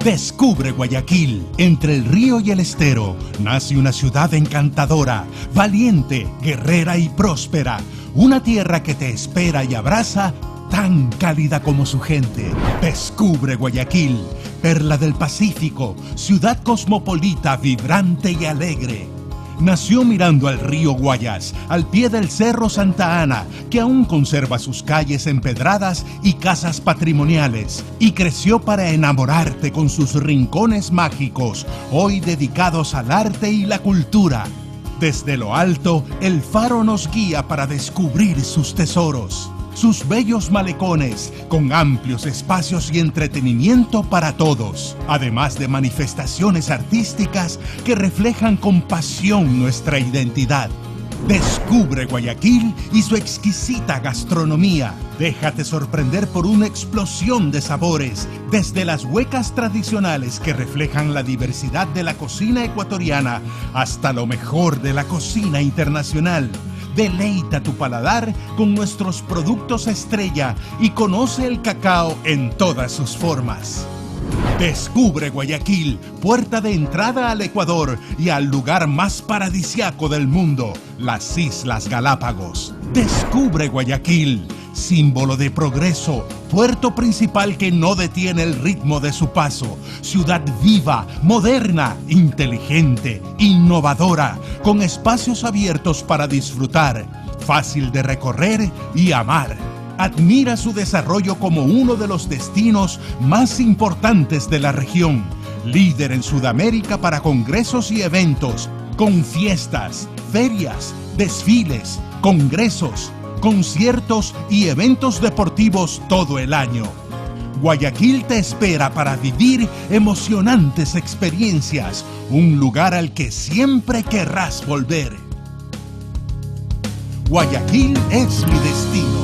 Descubre Guayaquil. Entre el río y el estero nace una ciudad encantadora, valiente, guerrera y próspera. Una tierra que te espera y abraza, tan cálida como su gente. Descubre Guayaquil, perla del Pacífico, ciudad cosmopolita, vibrante y alegre. Nació mirando al río Guayas, al pie del Cerro Santa Ana, que aún conserva sus calles empedradas y casas patrimoniales, y creció para enamorarte con sus rincones mágicos, hoy dedicados al arte y la cultura. Desde lo alto, el faro nos guía para descubrir sus tesoros, sus bellos malecones, con amplios espacios y entretenimiento para todos, además de manifestaciones artísticas que reflejan con pasión nuestra identidad. Descubre Guayaquil y su exquisita gastronomía. Déjate sorprender por una explosión de sabores, desde las huecas tradicionales que reflejan la diversidad de la cocina ecuatoriana hasta lo mejor de la cocina internacional. Deleita tu paladar con nuestros productos estrella y conoce el cacao en todas sus formas. Descubre Guayaquil, puerta de entrada al Ecuador y al lugar más paradisiaco del mundo, las Islas Galápagos. Descubre Guayaquil, símbolo de progreso, puerto principal que no detiene el ritmo de su paso, ciudad viva, moderna, inteligente, innovadora, con espacios abiertos para disfrutar, fácil de recorrer y amar. Admira su desarrollo como uno de los destinos más importantes de la región, líder en Sudamérica para congresos y eventos, con fiestas, ferias, desfiles, congresos, conciertos y eventos deportivos todo el año. Guayaquil te espera para vivir emocionantes experiencias, un lugar al que siempre querrás volver. Guayaquil es mi destino.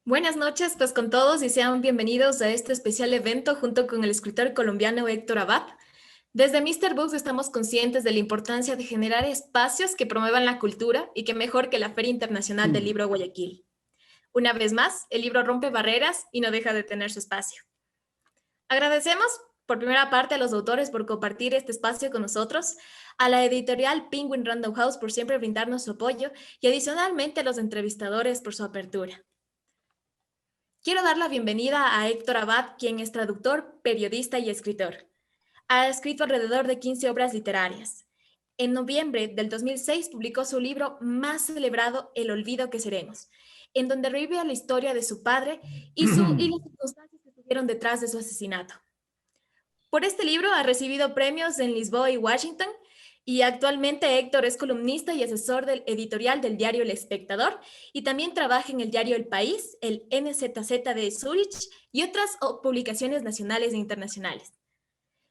Buenas noches pues con todos y sean bienvenidos a este especial evento junto con el escritor colombiano Héctor Abad. Desde Mr. Books estamos conscientes de la importancia de generar espacios que promuevan la cultura y que mejor que la Feria Internacional del Libro Guayaquil. Una vez más, el libro rompe barreras y no deja de tener su espacio. Agradecemos por primera parte a los autores por compartir este espacio con nosotros, a la editorial Penguin Random House por siempre brindarnos su apoyo y adicionalmente a los entrevistadores por su apertura. Quiero dar la bienvenida a Héctor Abad, quien es traductor, periodista y escritor. Ha escrito alrededor de 15 obras literarias. En noviembre del 2006 publicó su libro más celebrado, El olvido que seremos, en donde revive la historia de su padre y las circunstancias que estuvieron detrás de su asesinato. Por este libro ha recibido premios en Lisboa y Washington, y actualmente Héctor es columnista y asesor del editorial del diario El Espectador y también trabaja en el diario El País, el NZZ de Zurich y otras publicaciones nacionales e internacionales.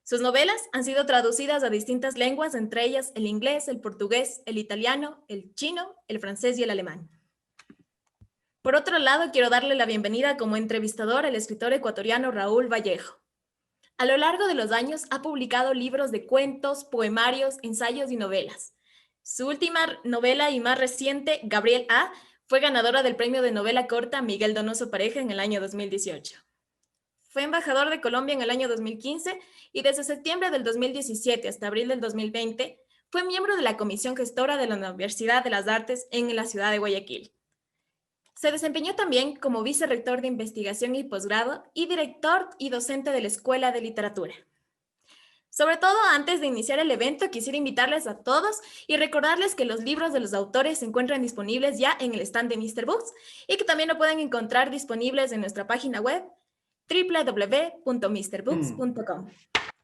Sus novelas han sido traducidas a distintas lenguas, entre ellas el inglés, el portugués, el italiano, el chino, el francés y el alemán. Por otro lado, quiero darle la bienvenida como entrevistador al escritor ecuatoriano Raúl Vallejo. A lo largo de los años ha publicado libros de cuentos, poemarios, ensayos y novelas. Su última novela y más reciente, Gabriel A., fue ganadora del premio de novela corta Miguel Donoso Pareja en el año 2018. Fue embajador de Colombia en el año 2015 y desde septiembre del 2017 hasta abril del 2020 fue miembro de la Comisión Gestora de la Universidad de las Artes en la ciudad de Guayaquil. Se desempeñó también como vicerrector de investigación y posgrado y director y docente de la Escuela de Literatura. Sobre todo, antes de iniciar el evento, quisiera invitarles a todos y recordarles que los libros de los autores se encuentran disponibles ya en el stand de Mr. Books y que también lo pueden encontrar disponibles en nuestra página web www.mrbooks.com.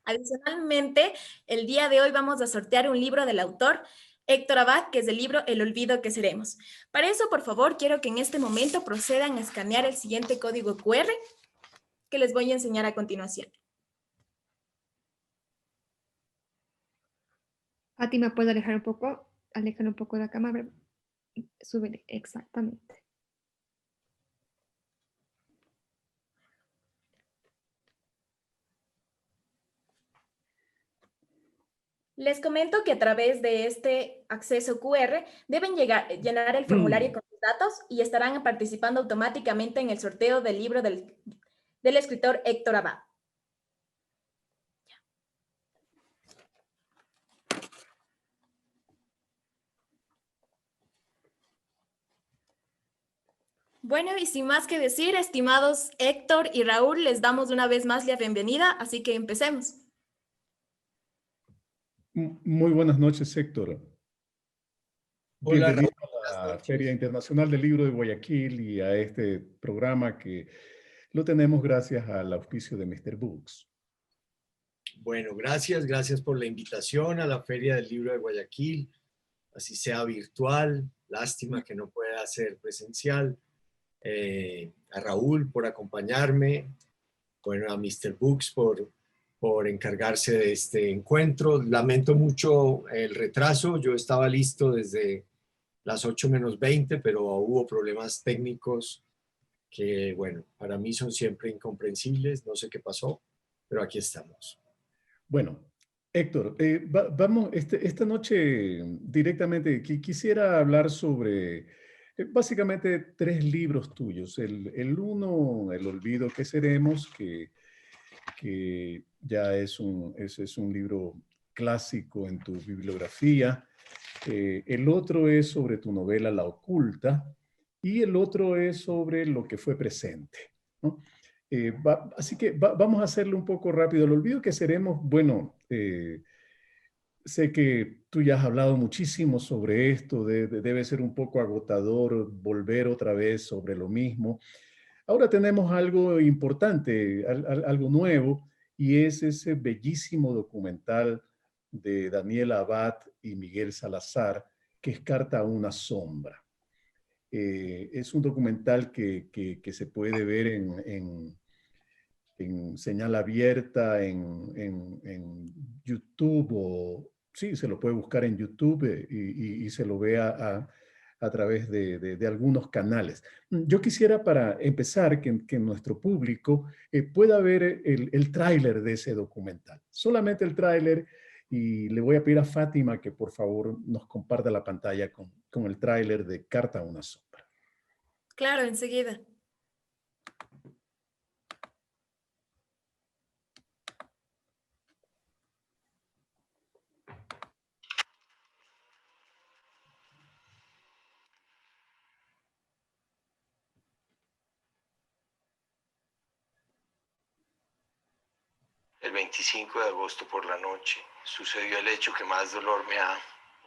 Adicionalmente, el día de hoy vamos a sortear un libro del autor Héctor Abad, que es del libro El olvido que seremos. Para eso, por favor, quiero que en este momento procedan a escanear el siguiente código QR que les voy a enseñar a continuación. Fátima, ¿puedo alejar un poco la cámara? Súbele, exactamente. Les comento que a través de este acceso QR deben llenar el formulario con sus datos y estarán participando automáticamente en el sorteo del libro del escritor Héctor Abad. Bueno, y sin más que decir, estimados Héctor y Raúl, les damos una vez más la bienvenida, así que empecemos. Muy buenas noches, Héctor. Hola, Bienvenido Raúl, a la Feria Internacional del Libro de Guayaquil y a este programa que lo tenemos gracias al auspicio de Mr. Books. Bueno, gracias por la invitación a la Feria del Libro de Guayaquil, así sea virtual, lástima que no pueda ser presencial. A Raúl por acompañarme, bueno, a Mr. Books por encargarse de este encuentro. Lamento mucho el retraso, yo estaba listo desde las 8:20, pero hubo problemas técnicos que, bueno, para mí son siempre incomprensibles, no sé qué pasó, pero aquí estamos. Bueno, Héctor, vamos, esta noche directamente quisiera hablar sobre básicamente 3 libros tuyos. El uno, El olvido que seremos, que ya es un libro clásico en tu bibliografía. El otro es sobre tu novela La Oculta y el otro es sobre Lo que fue presente, ¿no? Así que vamos a hacerlo un poco rápido. El olvido que seremos, bueno, sé que tú ya has hablado muchísimo sobre esto, debe ser un poco agotador volver otra vez sobre lo mismo. Ahora tenemos algo importante, algo nuevo, y es ese bellísimo documental de Daniela Abad y Miguel Salazar, que es Carta a una sombra. Es un documental que se puede ver en señal abierta, en YouTube, o sí, se lo puede buscar en YouTube y se lo vea a través de algunos canales. Yo quisiera para empezar que nuestro público pueda ver el tráiler de ese documental. Solamente el tráiler, y le voy a pedir a Fátima que por favor nos comparta la pantalla con el tráiler de Carta a una sombra. Claro, enseguida. El 25 de agosto por la noche sucedió el hecho que más dolor me ha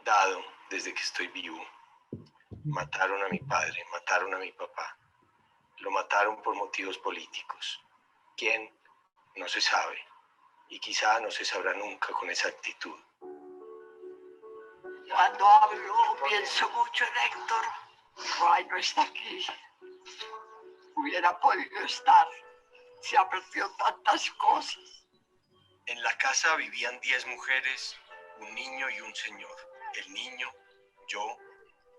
dado desde que estoy vivo. Mataron a mi padre, mataron a mi papá. Lo mataron por motivos políticos. ¿Quién? No se sabe. Y quizá no se sabrá nunca con exactitud. Cuando hablo, pienso mucho en Héctor. Ray no está aquí. Hubiera podido estar. Se ha perdido tantas cosas. En la casa vivían 10 mujeres, un niño y un señor. El niño, yo,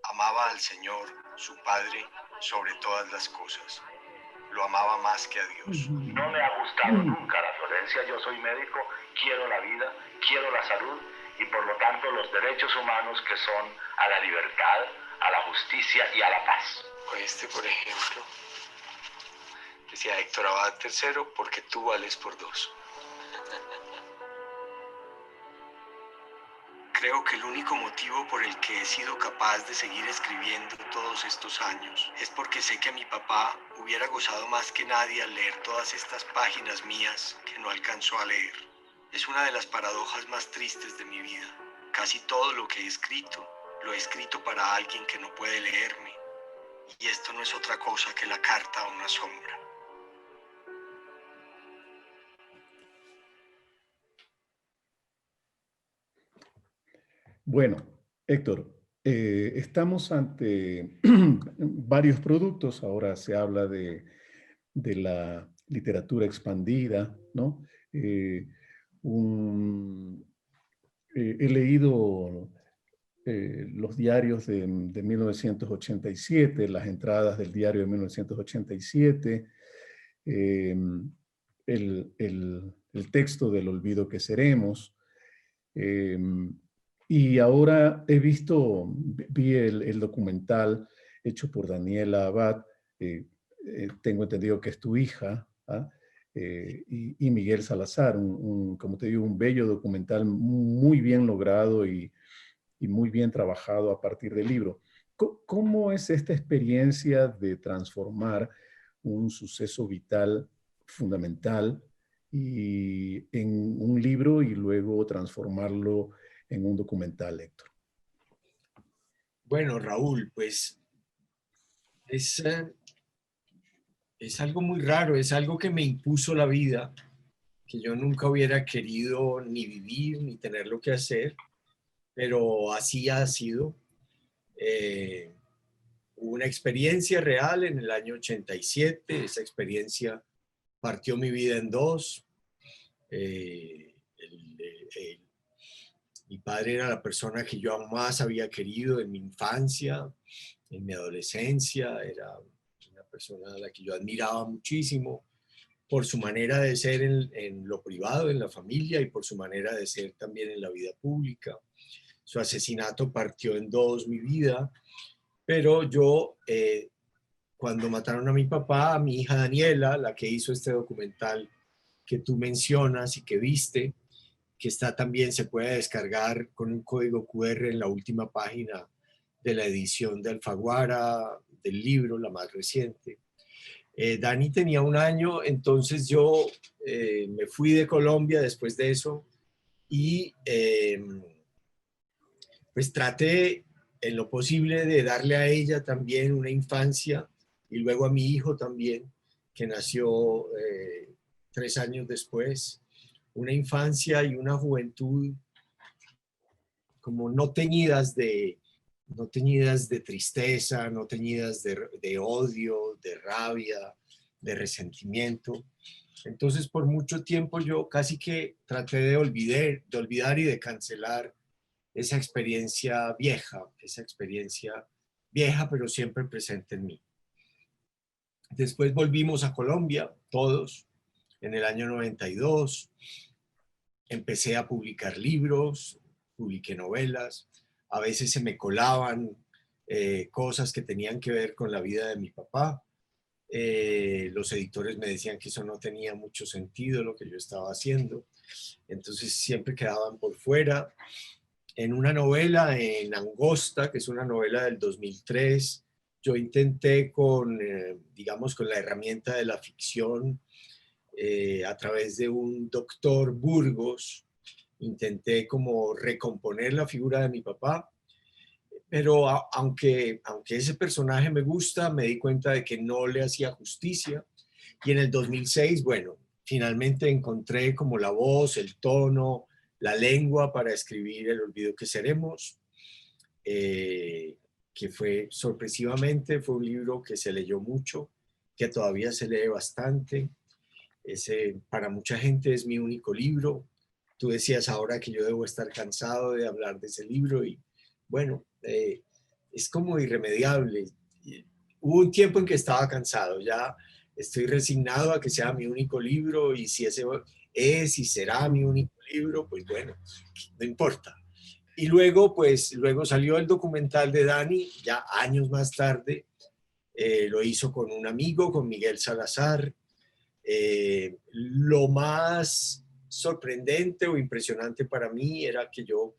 amaba al Señor, su Padre, sobre todas las cosas. Lo amaba más que a Dios. No me ha gustado nunca la violencia. Yo soy médico, quiero la vida, quiero la salud y por lo tanto los derechos humanos que son a la libertad, a la justicia y a la paz. Por ejemplo, decía Héctor Abad III, porque tú vales por 2. Creo que el único motivo por el que he sido capaz de seguir escribiendo todos estos años es porque sé que mi papá hubiera gozado más que nadie al leer todas estas páginas mías que no alcanzó a leer. Es una de las paradojas más tristes de mi vida. Casi todo lo que he escrito, lo he escrito para alguien que no puede leerme. Y esto no es otra cosa que la carta a una sombra. Bueno, Héctor, estamos ante varios productos. Ahora se habla de la literatura expandida, ¿no? He leído los diarios de 1987, las entradas del diario de 1987, el texto del olvido que seremos. Y ahora vi el documental hecho por Daniela Abad, tengo entendido que es tu hija, ¿ah? Y Miguel Salazar, como te digo, un bello documental muy bien logrado y muy bien trabajado a partir del libro. ¿Cómo es esta experiencia de transformar un suceso vital fundamental en un libro y luego transformarlo en un documental, Héctor? Bueno, Raúl, pues es algo muy raro, es algo que me impuso la vida, que yo nunca hubiera querido ni vivir ni tenerlo que hacer, pero así ha sido. Hubo una experiencia real en el año 87, esa experiencia partió mi vida en dos. Mi padre era la persona que yo más había querido en mi infancia, en mi adolescencia, era una persona a la que yo admiraba muchísimo por su manera de ser en lo privado, en la familia, y por su manera de ser también en la vida pública. Su asesinato partió en dos mi vida, pero yo, cuando mataron a mi papá, a mi hija Daniela, la que hizo este documental que tú mencionas y que viste, que está también, se puede descargar con un código QR en la última página de la edición de Alfaguara, del libro, la más reciente. Dani tenía 1 año, entonces yo me fui de Colombia después de eso y pues traté en lo posible de darle a ella también una infancia y luego a mi hijo también, que nació 3 años después, una infancia y una juventud como no teñidas de tristeza, no teñidas de odio, de rabia, de resentimiento. Entonces, por mucho tiempo yo casi que traté de olvidar y de cancelar esa experiencia vieja, pero siempre presente en mí. Después volvimos a Colombia, todos, en el año 92. Empecé a publicar libros, publiqué novelas, a veces se me colaban cosas que tenían que ver con la vida de mi papá. Los editores me decían que eso no tenía mucho sentido lo que yo estaba haciendo, entonces siempre quedaban por fuera. En una novela, en Angosta, que es una novela del 2003, yo intenté digamos, con la herramienta de la ficción, a través de un doctor Burgos, intenté como recomponer la figura de mi papá, pero aunque ese personaje me gusta, me di cuenta de que no le hacía justicia. Y en el 2006, bueno, finalmente encontré como la voz, el tono, la lengua para escribir El olvido que seremos, que fue sorpresivamente, fue un libro que se leyó mucho, que todavía se lee bastante. Para mucha gente es mi único libro. Tú decías ahora que yo debo estar cansado de hablar de ese libro y bueno, es como irremediable. Hubo un tiempo en que estaba cansado, ya estoy resignado a que sea mi único libro y si ese es y será mi único libro, pues bueno, no importa. Y luego, pues, luego salió el documental de Dani, ya años más tarde, lo hizo con un amigo, con Miguel Salazar. Lo más sorprendente o impresionante para mí era que yo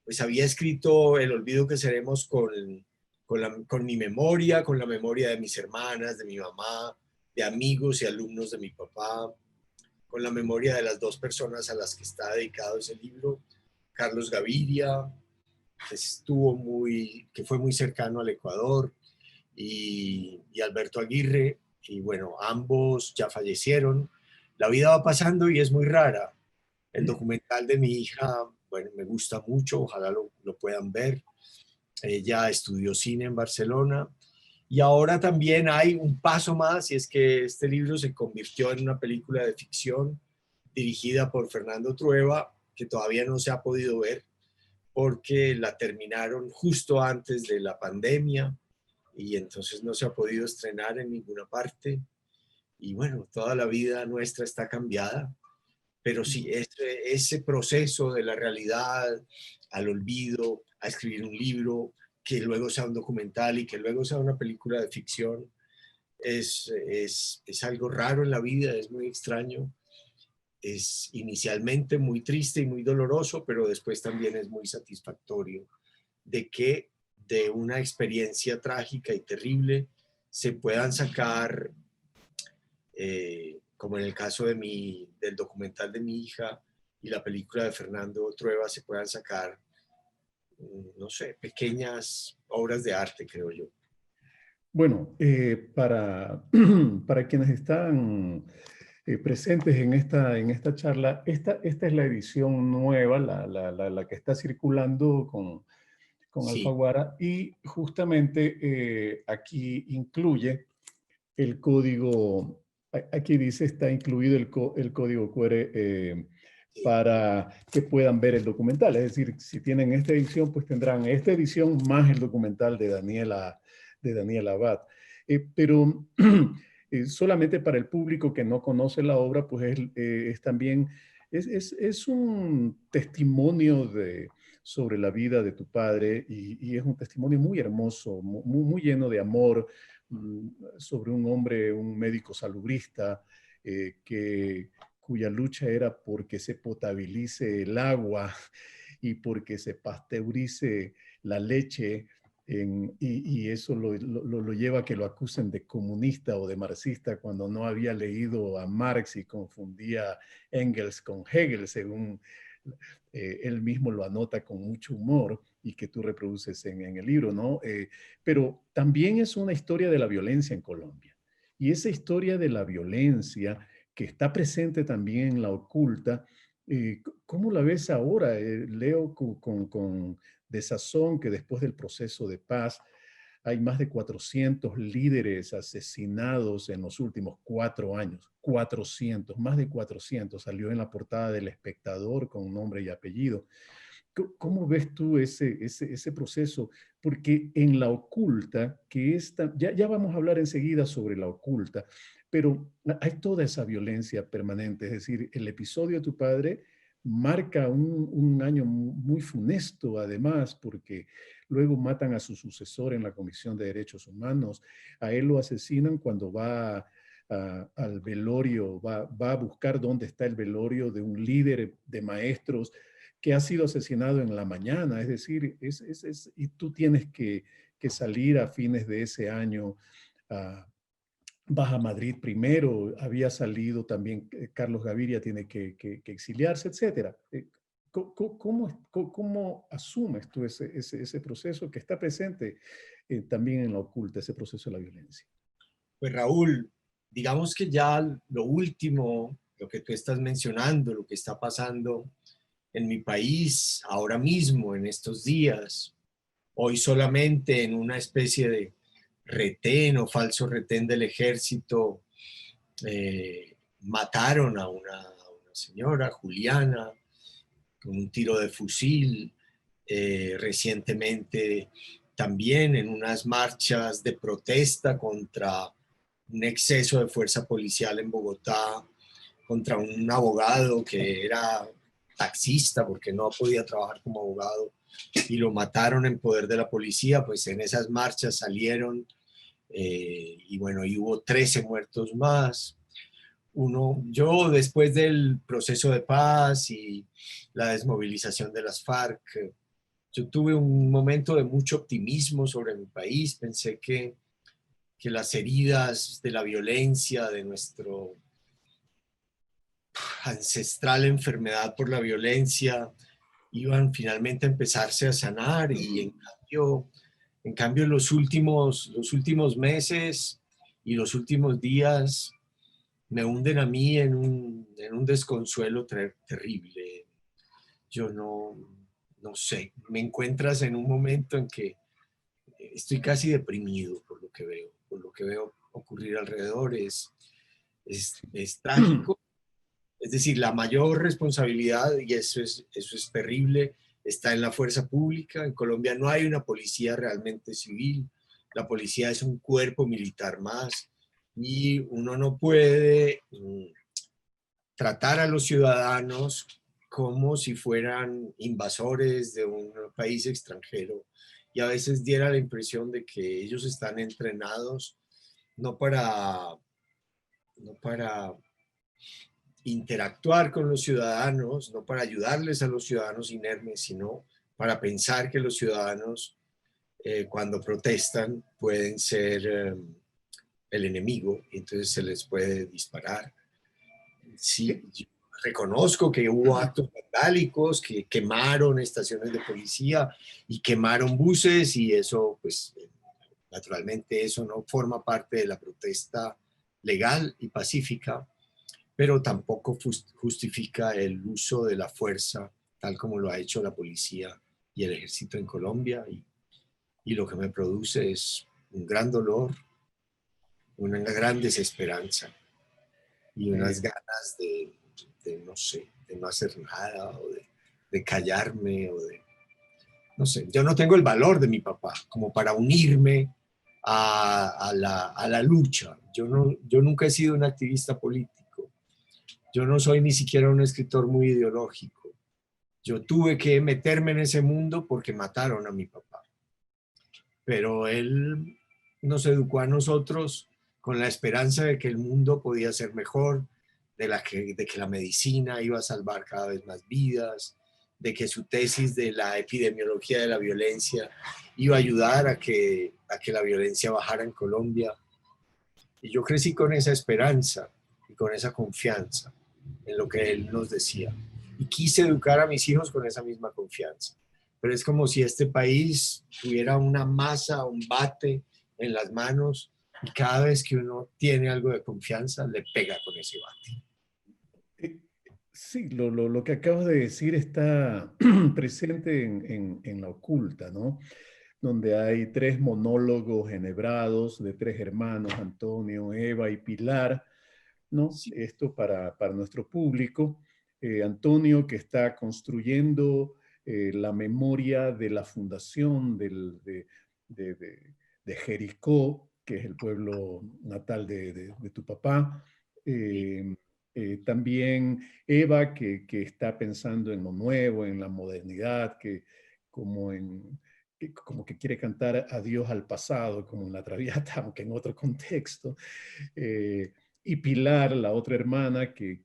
pues había escrito El olvido que seremos con mi memoria, con la memoria de mis hermanas, de mi mamá, de amigos y alumnos de mi papá, con la memoria de las dos personas a las que está dedicado ese libro, Carlos Gaviria, que fue muy cercano al Ecuador, y Alberto Aguirre, y bueno, ambos ya fallecieron. La vida va pasando y es muy rara. El documental de mi hija, bueno, me gusta mucho, ojalá lo puedan ver. Ella estudió cine en Barcelona y ahora también hay un paso más y es que este libro se convirtió en una película de ficción dirigida por Fernando Trueba, que todavía no se ha podido ver porque la terminaron justo antes de la pandemia y entonces no se ha podido estrenar en ninguna parte. Y bueno, toda la vida nuestra está cambiada. Pero sí, ese proceso de la realidad al olvido, a escribir un libro, que luego sea un documental y que luego sea una película de ficción, es algo raro en la vida, es muy extraño. Es inicialmente muy triste y muy doloroso, pero después también es muy satisfactorio de que de una experiencia trágica y terrible se puedan sacar, como en el caso del documental de mi hija y la película de Fernando Trueba, se puedan sacar, no sé, pequeñas obras de arte, creo yo. Bueno, para quienes están presentes en esta charla, esta es la edición nueva, la que está circulando con Sí, Alfaguara, y justamente aquí incluye el código, aquí dice está incluido el código QR sí. para que puedan ver el documental. Es decir, si tienen esta edición, pues tendrán esta edición más el documental de Daniela Abad. Pero solamente para el público que no conoce la obra, pues es también, es un testimonio sobre la vida de tu padre y es un testimonio muy hermoso, muy lleno de amor, sobre un hombre, un médico salubrista, cuya lucha era porque se potabilice el agua y porque se pasteurice la leche, y eso lo lleva a que lo acusen de comunista o de marxista cuando no había leído a Marx y confundía Engels con Hegel, según él mismo lo anota con mucho humor y que tú reproduces en el libro, ¿no? Pero también es una historia de la violencia en Colombia. Y esa historia de la violencia que está presente también en la oculta, ¿cómo la ves ahora? Leo con desazón que después del proceso de paz hay más de 400 líderes asesinados en los últimos 4 años. 400, más de 400. Salió en la portada del Espectador con nombre y apellido. ¿Cómo ves tú ese proceso? Porque en la oculta, ya vamos a hablar enseguida sobre la oculta, pero hay toda esa violencia permanente. Es decir, el episodio de tu padre marca un año muy funesto, además, porque luego matan a su sucesor en la Comisión de Derechos Humanos. A él lo asesinan cuando va al velorio, va a buscar dónde está el velorio de un líder de maestros que ha sido asesinado en la mañana. Es decir, y tú tienes que salir a fines de ese año. Vas a Madrid primero, había salido también Carlos Gaviria, tiene que exiliarse, etc. ¿Cómo asumes tú ese proceso que está presente también en la oculta, ese proceso de la violencia? Pues Raúl, digamos que ya lo último, lo que tú estás mencionando, lo que está pasando en mi país ahora mismo, en estos días, hoy solamente en una especie de retén o falso retén del ejército, mataron a una señora, Juliana, con un tiro de fusil. Recientemente también en unas marchas de protesta contra un exceso de fuerza policial en Bogotá, contra un abogado que era taxista porque no podía trabajar como abogado y lo mataron en poder de la policía. Pues en esas marchas salieron y bueno, y hubo 13 muertos más. Yo después del proceso de paz y la desmovilización de las FARC, yo tuve un momento de mucho optimismo sobre mi país. Pensé que las heridas de la violencia, de nuestro ancestral enfermedad por la violencia, iban finalmente a empezarse a sanar, y en cambio los últimos meses y los últimos días me hunden a mí en un desconsuelo terrible. Yo no sé, me encuentras en un momento en que estoy casi deprimido por lo que veo ocurrir alrededor. Es trágico. Es decir, la mayor responsabilidad, y eso es terrible, está en la fuerza pública. En Colombia no hay una policía realmente civil. La policía es un cuerpo militar más y uno no puede tratar a los ciudadanos como si fueran invasores de un país extranjero, y a veces diera la impresión de que ellos están entrenados no para interactuar con los ciudadanos, no para ayudarles a los ciudadanos inermes, sino para pensar que los ciudadanos cuando protestan pueden ser el enemigo, y entonces se les puede disparar. Sí, yo reconozco que hubo actos vandálicos, que quemaron estaciones de policía y quemaron buses, y eso, pues, naturalmente eso no forma parte de la protesta legal y pacífica, pero tampoco justifica el uso de la fuerza, tal como lo ha hecho la policía y el ejército en Colombia, y lo que me produce es un gran dolor, una gran desesperanza y unas ganas de no sé, de no hacer nada, o de callarme, o de, no sé, yo no tengo el valor de mi papá como para unirme a la lucha. Yo nunca he sido un activista político, yo no soy ni siquiera un escritor muy ideológico. Yo tuve que meterme en ese mundo porque mataron a mi papá, pero él nos educó a nosotros con la esperanza de que el mundo podía ser mejor, de que la medicina iba a salvar cada vez más vidas, de que su tesis de la epidemiología de la violencia iba a ayudar a que la violencia bajara en Colombia. Y yo crecí con esa esperanza y con esa confianza en lo que él nos decía. Y quise educar a mis hijos con esa misma confianza. Pero es como si este país tuviera una masa, un bate en las manos, y cada vez que uno tiene algo de confianza, le pega con ese bate. Sí, lo que acabas de decir está presente en La Oculta, ¿no? Donde hay 3 monólogos enhebrados de 3 hermanos, Antonio, Eva y Pilar, ¿no? Sí. Esto para nuestro público. Antonio, que está construyendo la memoria de la fundación de Jericó, que es el pueblo natal de tu papá. También Eva, que está pensando en lo nuevo, en la modernidad, como que quiere cantar adiós al pasado, como en La Traviata, aunque en otro contexto. Y Pilar, la otra hermana, que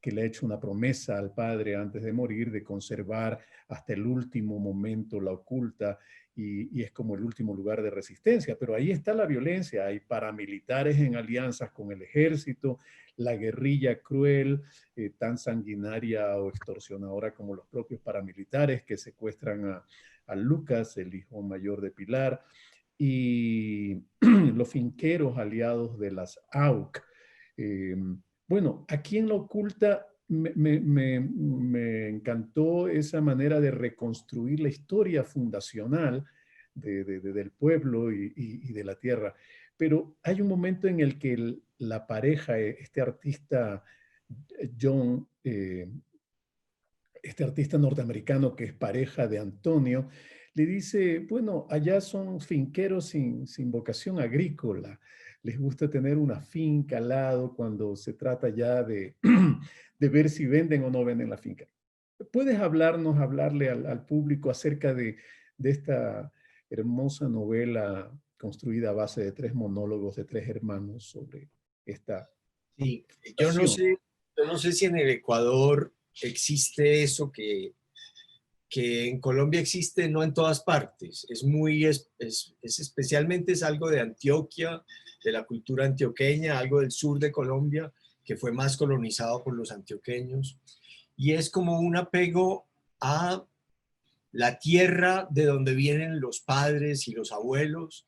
le ha hecho una promesa al padre antes de morir de conservar hasta el último momento La Oculta, y es como el último lugar de resistencia. Pero ahí está la violencia, hay paramilitares en alianzas con el ejército, la guerrilla cruel, tan sanguinaria o extorsionadora como los propios paramilitares que secuestran a Lucas, el hijo mayor de Pilar, y los finqueros aliados de las AUC. Bueno, aquí en La Oculta me encantó esa manera de reconstruir la historia fundacional del pueblo y de la tierra. Pero hay un momento en el que la pareja, este artista John, este artista norteamericano que es pareja de Antonio, le dice, bueno, allá son finqueros sin vocación agrícola. Les gusta tener una finca al lado cuando se trata ya de ver si venden o no venden la finca. ¿Puedes hablarle al público acerca de esta hermosa novela construida a base de 3 monólogos de 3 hermanos sobre esta Sí, yo no sé si en el Ecuador existe eso que en Colombia existe, no en todas partes. Especialmente es algo de Antioquia, de la cultura antioqueña, algo del sur de Colombia, que fue más colonizado por los antioqueños. Y es como un apego a la tierra de donde vienen los padres y los abuelos,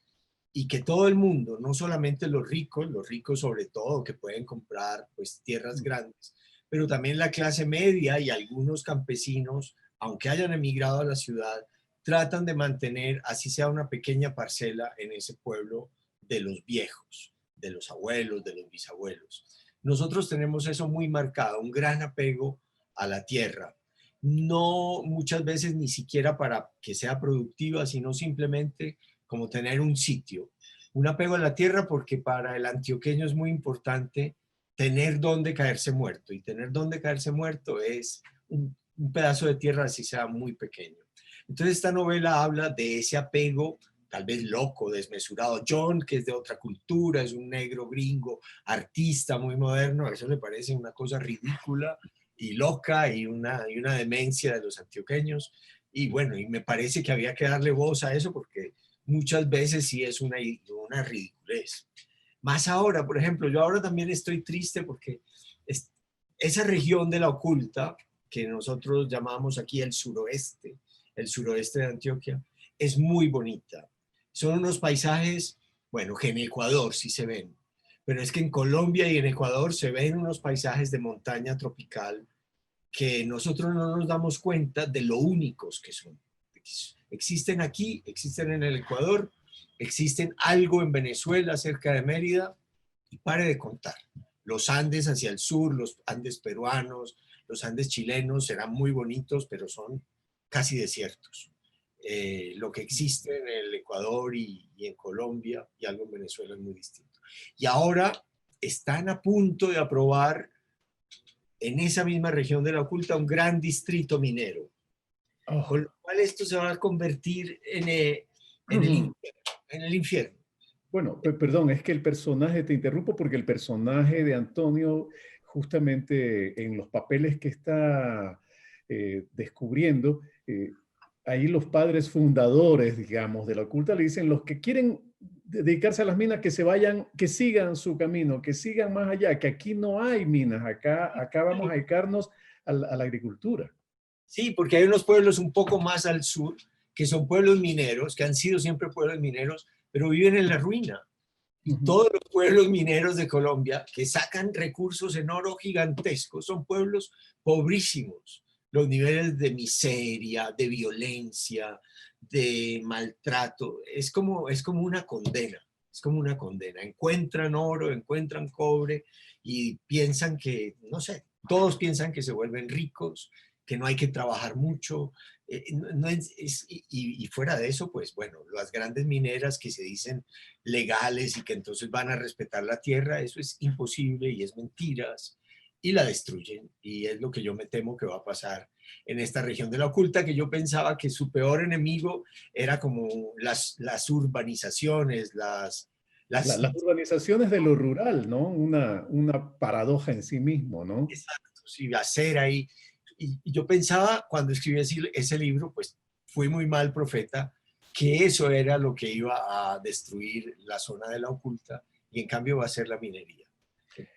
y que todo el mundo, no solamente los ricos sobre todo, que pueden comprar pues tierras grandes, pero también la clase media y algunos campesinos, aunque hayan emigrado a la ciudad, tratan de mantener, así sea una pequeña parcela en ese pueblo de los viejos, de los abuelos, de los bisabuelos. Nosotros tenemos eso muy marcado, un gran apego a la tierra. No muchas veces ni siquiera para que sea productiva, sino simplemente como tener un sitio. Un apego a la tierra porque para el antioqueño es muy importante tener dónde caerse muerto. Y tener dónde caerse muerto es un pedazo de tierra, así sea muy pequeño. Entonces esta novela habla de ese apego, tal vez loco, desmesurado. John, que es de otra cultura, es un negro gringo, artista muy moderno, a eso le parece una cosa ridícula y loca y una demencia de los antioqueños. Y bueno, y me parece que había que darle voz a eso porque muchas veces sí es una ridiculez. Más ahora, por ejemplo, yo ahora también estoy triste porque esa región de la Oculta, que nosotros llamamos aquí el suroeste de Antioquia, es muy bonita. Son unos paisajes, bueno, que en Ecuador sí se ven, pero es que en Colombia y en Ecuador se ven unos paisajes de montaña tropical que nosotros no nos damos cuenta de lo únicos que son. Existen aquí, existen en el Ecuador, existen algo en Venezuela, cerca de Mérida, y pare de contar. Los Andes hacia el sur, los Andes peruanos, los Andes chilenos serán muy bonitos, pero son casi desiertos. Lo que existe en el Ecuador y en Colombia y algo en Venezuela es muy distinto. Y ahora están a punto de aprobar en esa misma región de la Oculta un gran distrito minero. Con lo cual esto se va a convertir en el infierno. Bueno, perdón, es que el personaje, te interrumpo porque el personaje de Antonio, justamente en los papeles que está descubriendo, ahí los padres fundadores, digamos, de la Oculta le dicen, los que quieren dedicarse a las minas, que se vayan, que sigan su camino, que sigan más allá, que aquí no hay minas, acá vamos a dedicarnos a la agricultura. Sí, porque hay unos pueblos un poco más al sur, que son pueblos mineros, que han sido siempre pueblos mineros, pero viven en la ruina. Y todos los pueblos mineros de Colombia, que sacan recursos en oro gigantescos, son pueblos pobrísimos. Los niveles de miseria, de violencia, de maltrato, es como una condena. Es como una condena. Encuentran oro, encuentran cobre y piensan que, no sé, todos piensan que se vuelven ricos, que no hay que trabajar mucho. Y fuera de eso, pues bueno, las grandes mineras que se dicen legales y que entonces van a respetar la tierra, eso es imposible y es mentiras, y la destruyen. Y es lo que yo me temo que va a pasar en esta región de la Oculta, que yo pensaba que su peor enemigo era como las urbanizaciones, las urbanizaciones de lo rural, ¿no? Una paradoja en sí mismo, ¿no? Exacto, sí, hacer ahí. Y yo pensaba, cuando escribí ese libro, pues fui muy mal profeta, que eso era lo que iba a destruir la zona de la Oculta, y en cambio va a ser la minería.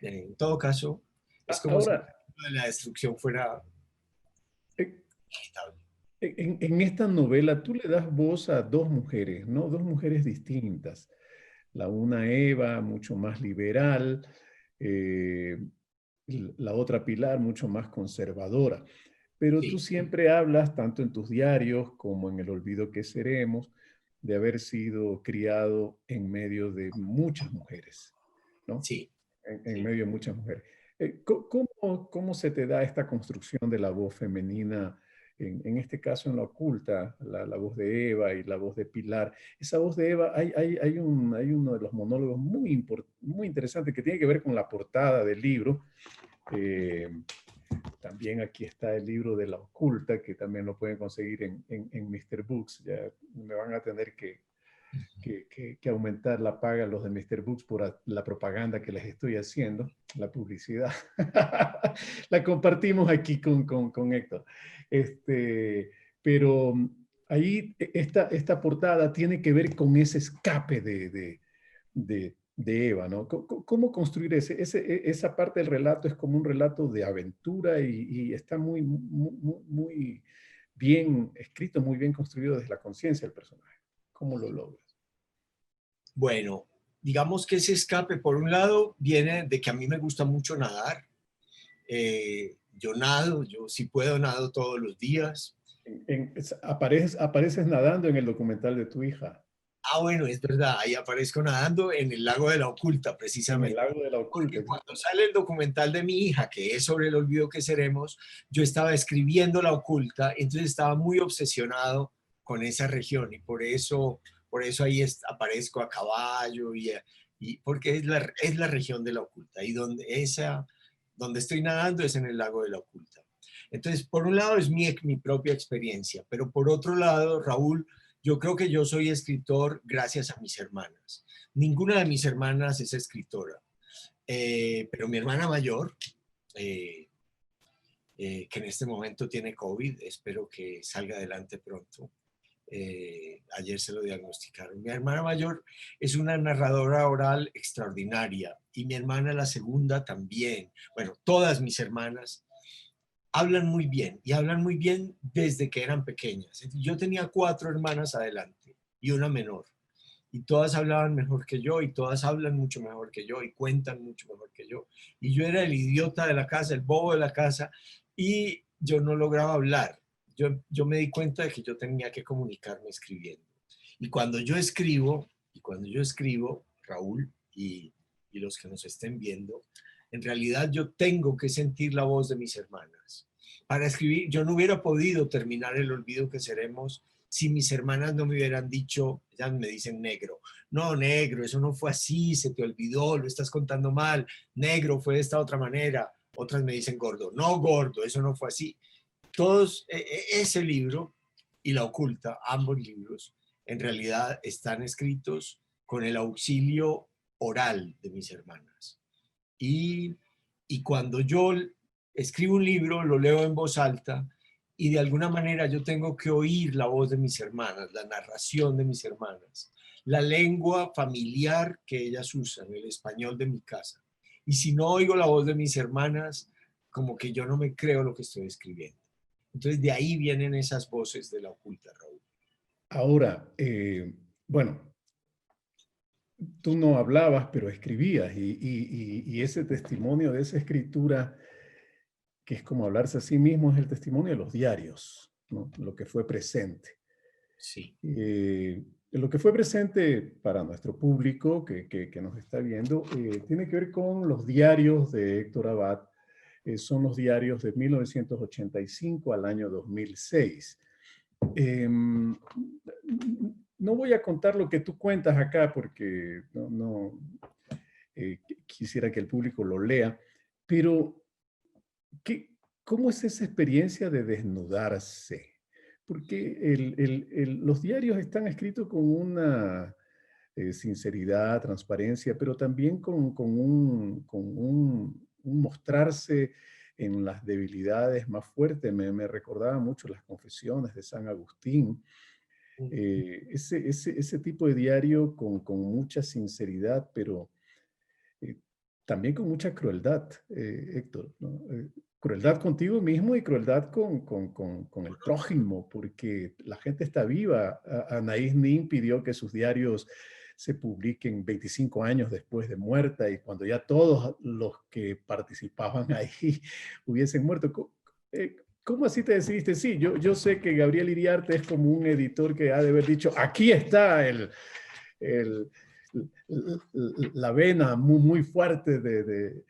En todo caso, es como ahora, si la destrucción fuera inevitable. En esta novela tú le das voz a dos mujeres, ¿no? Dos mujeres distintas. La una Eva, mucho más liberal, la otra Pilar, mucho más conservadora. Pero tú siempre hablas, tanto en tus diarios como en El olvido que seremos, de haber sido criado en medio de muchas mujeres, ¿no? Sí. En medio de muchas mujeres. ¿Cómo se te da esta construcción de la voz femenina, en este caso en La Oculta, la voz de Eva y la voz de Pilar? Esa voz de Eva, hay uno de los monólogos muy interesante que tiene que ver con la portada del libro. También aquí está el libro de La Oculta, que también lo pueden conseguir en Mr. Books. Ya me van a tener que aumentar la paga los de Mr. Books por la propaganda que les estoy haciendo, la publicidad. La compartimos aquí con Héctor. Pero ahí esta portada tiene que ver con ese escape de Eva, ¿no? ¿Cómo construir esa parte del relato? Es como un relato de aventura y está muy bien escrito, muy bien construido desde la conciencia del personaje. ¿Cómo lo logras? Bueno, digamos que ese escape, por un lado, viene de que a mí me gusta mucho nadar. Yo nado, yo si puedo nado todos los días. Apareces nadando en el documental de tu hija. Ah, bueno, es verdad, ahí aparezco nadando en el lago de la Oculta, precisamente. En el lago de la Oculta. Porque cuando sale el documental de mi hija, que es sobre el olvido que seremos, yo estaba escribiendo la Oculta, entonces estaba muy obsesionado con esa región y por eso ahí aparezco a caballo y y porque es la región de la Oculta, y donde estoy nadando es en el lago de la Oculta. Entonces, por un lado es mi propia experiencia, pero por otro lado, Raúl, yo creo que yo soy escritor gracias a mis hermanas. Ninguna de mis hermanas es escritora, pero mi hermana mayor, que en este momento tiene COVID, espero que salga adelante pronto. Ayer se lo diagnosticaron. Mi hermana mayor es una narradora oral extraordinaria y mi hermana la segunda también. Bueno, todas mis hermanas hablan muy bien y hablan muy bien desde que eran pequeñas. Yo tenía 4 hermanas adelante y una menor y todas hablaban mejor que yo y todas hablan mucho mejor que yo y cuentan mucho mejor que yo. Y yo era el idiota de la casa, el bobo de la casa y yo no lograba hablar. Yo me di cuenta de que yo tenía que comunicarme escribiendo. Y cuando yo escribo, Raúl y los que nos estén viendo, en realidad yo tengo que sentir la voz de mis hermanas. Para escribir, yo no hubiera podido terminar El olvido que seremos si mis hermanas no me hubieran dicho, ya me dicen negro. No, negro, eso no fue así, se te olvidó, lo estás contando mal. Negro, fue de esta otra manera. Otras me dicen gordo. No, gordo, eso no fue así. Todos, ese libro y La Oculta, ambos libros, en realidad están escritos con el auxilio oral de mis hermanas. Y cuando yo escribo un libro, lo leo en voz alta y de alguna manera yo tengo que oír la voz de mis hermanas, la narración de mis hermanas, la lengua familiar que ellas usan, el español de mi casa. Y si no oigo la voz de mis hermanas, como que yo no me creo lo que estoy escribiendo. Entonces de ahí vienen esas voces de La Oculta, Raúl. Ahora, bueno, tú no hablabas, pero escribías y ese testimonio de esa escritura, que es como hablarse a sí mismo, es el testimonio de los diarios, ¿no? Lo que fue presente. Sí. Lo que fue presente para nuestro público que nos está viendo tiene que ver con los diarios de Héctor Abad. Son los diarios de 1985 al año 2006. No voy a contar lo que tú cuentas acá porque quisiera que el público lo lea, pero ¿cómo es esa experiencia de desnudarse? Porque los diarios están escritos con una sinceridad, transparencia, pero también con un mostrarse en las debilidades más fuertes. Me recordaba mucho las confesiones de San Agustín. Ese tipo de diario con mucha sinceridad, pero también con mucha crueldad, Héctor, ¿no? Crueldad contigo mismo y crueldad con el prójimo, porque la gente está viva. Anaïs Nin pidió que sus diarios se publiquen 25 años después de muerta y cuando ya todos los que participaban ahí hubiesen muerto. ¿Cómo así te decidiste? Sí, yo sé que Gabriel Iriarte es como un editor que ha de haber dicho, aquí está la vena muy fuerte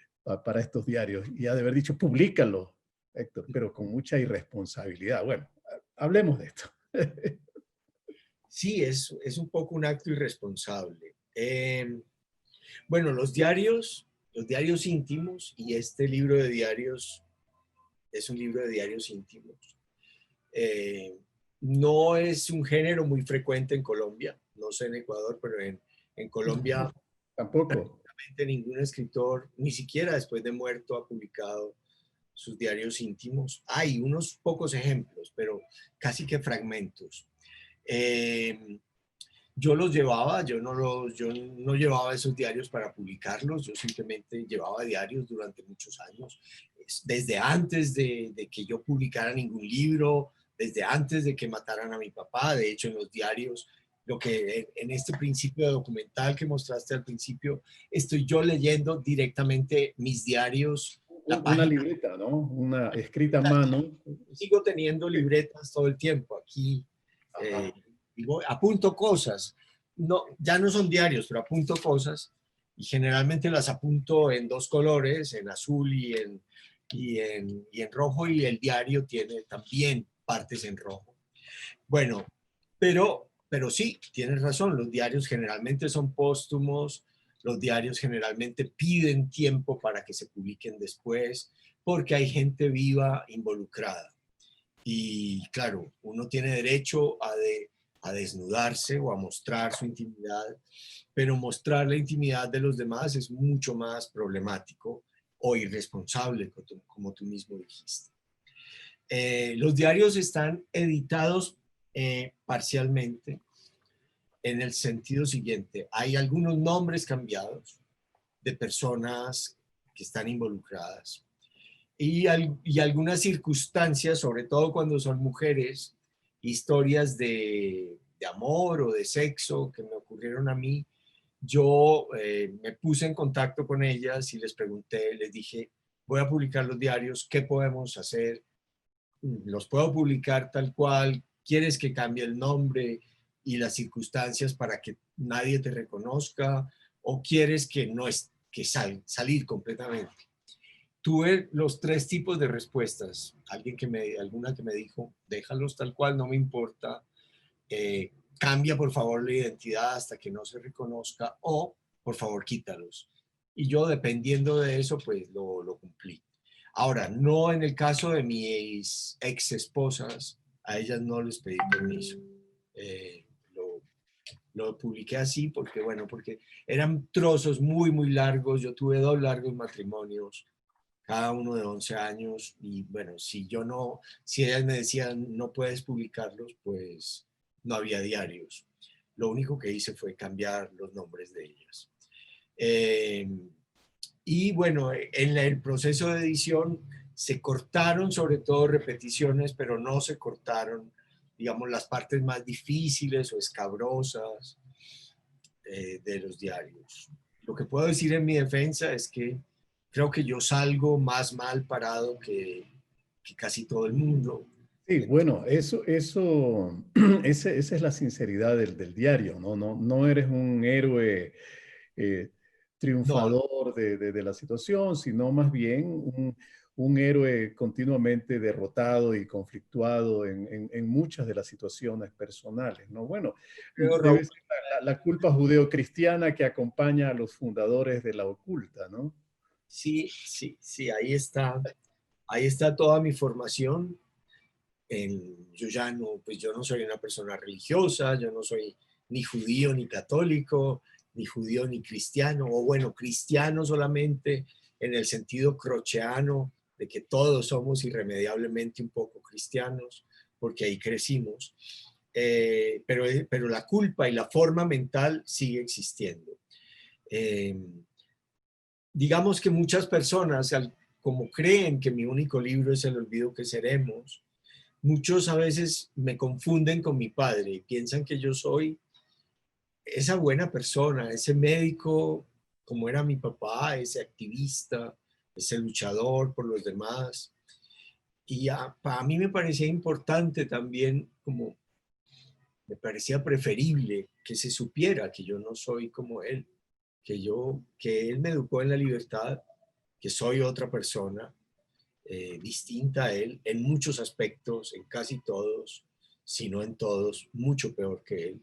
para estos diarios y ha de haber dicho, públicalo, Héctor, pero con mucha irresponsabilidad. Bueno, hablemos de esto. Sí, es un poco un acto irresponsable. Bueno, los diarios íntimos, y este libro de diarios es un libro de diarios íntimos. No es un género muy frecuente en Colombia, no sé en Ecuador, pero en Colombia tampoco. Prácticamente ningún escritor, ni siquiera después de muerto, ha publicado sus diarios íntimos. Hay unos pocos ejemplos, pero casi que fragmentos. Yo los llevaba, yo no llevaba esos diarios para publicarlos, yo simplemente llevaba diarios durante muchos años, desde antes de que yo publicara ningún libro, desde antes de que mataran a mi papá. De hecho, en los diarios, lo que en este principio de documental que mostraste al principio, estoy yo leyendo directamente mis diarios. Una libreta, ¿no? Una escrita a mano. Sigo teniendo libretas todo el tiempo aquí. Apunto cosas. No, ya no son diarios, pero apunto cosas. Y generalmente las apunto en 2 colores, en azul y en rojo. Y el diario tiene también partes en rojo. Bueno, pero sí, tienes razón. Los diarios generalmente son póstumos. Los diarios generalmente piden tiempo para que se publiquen después, porque hay gente viva involucrada. Y claro, uno tiene derecho a desnudarse o a mostrar su intimidad, pero mostrar la intimidad de los demás es mucho más problemático o irresponsable, como tú mismo dijiste. Los diarios están editados parcialmente en el sentido siguiente. Hay algunos nombres cambiados de personas que están involucradas y algunas circunstancias, sobre todo cuando son mujeres, historias de amor o de sexo que me ocurrieron a mí. Yo me puse en contacto con ellas y les pregunté, les dije, voy a publicar los diarios, ¿qué podemos hacer? ¿Los puedo publicar tal cual? ¿Quieres que cambie el nombre y las circunstancias para que nadie te reconozca? ¿O quieres que no es que salir completamente? Tuve los 3 tipos de respuestas. Alguna que me dijo, déjalos tal cual, no me importa. Cambia por favor la identidad hasta que no se reconozca, o por favor quítalos. Y yo, dependiendo de eso, pues lo cumplí. Ahora, no en el caso de mis ex esposas, a ellas no les pedí permiso. Lo publiqué así porque, bueno, porque eran trozos muy, muy largos. Yo tuve 2 largos matrimonios, cada uno de 11 años, y bueno, si ellas me decían no puedes publicarlos, pues no había diarios. Lo único que hice fue cambiar los nombres de ellas. Y bueno, en el proceso de edición se cortaron sobre todo repeticiones, pero no se cortaron, digamos, las partes más difíciles o escabrosas de los diarios. Lo que puedo decir en mi defensa es que creo que yo salgo más mal parado que casi todo el mundo. Sí, bueno, esa es la sinceridad del diario, ¿no? No eres un héroe triunfador de la situación, sino más bien un héroe continuamente derrotado y conflictuado en muchas de las situaciones personales, ¿no? Bueno, debe ser la culpa judeocristiana que acompaña a los fundadores de la oculta, ¿no? Sí, ahí está toda mi formación. Yo no soy una persona religiosa, yo no soy ni judío ni católico, ni judío ni cristiano, o bueno, cristiano solamente en el sentido croceano de que todos somos irremediablemente un poco cristianos, porque ahí crecimos. Pero la culpa y la forma mental sigue existiendo. Digamos que muchas personas, como creen que mi único libro es El olvido que seremos, muchos a veces me confunden con mi padre y piensan que yo soy esa buena persona, ese médico como era mi papá, ese activista, ese luchador por los demás. Y para mí me parecía importante también, como me parecía preferible que se supiera que yo no soy como él, que él me educó en la libertad, que soy otra persona, distinta a él en muchos aspectos, en casi todos, si no en todos, mucho peor que él.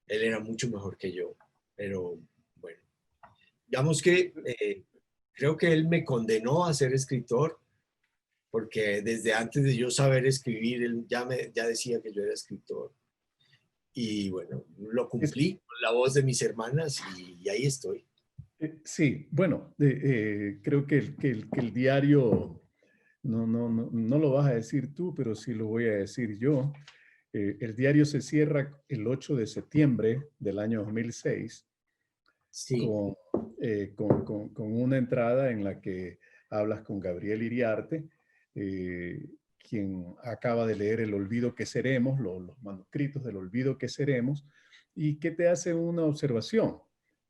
Él era mucho mejor que yo, pero bueno, digamos que creo que él me condenó a ser escritor, porque desde antes de yo saber escribir, él ya decía que yo era escritor. Y bueno, lo cumplí con la voz de mis hermanas y ahí estoy. Sí, bueno, creo que el diario... No lo vas a decir tú, pero sí lo voy a decir yo. El diario se cierra el 8 de septiembre del año 2006 sí. con una entrada en la que hablas con Gabriel Iriarte, quien acaba de leer El olvido que seremos, los manuscritos del olvido que seremos, y que te hace una observación.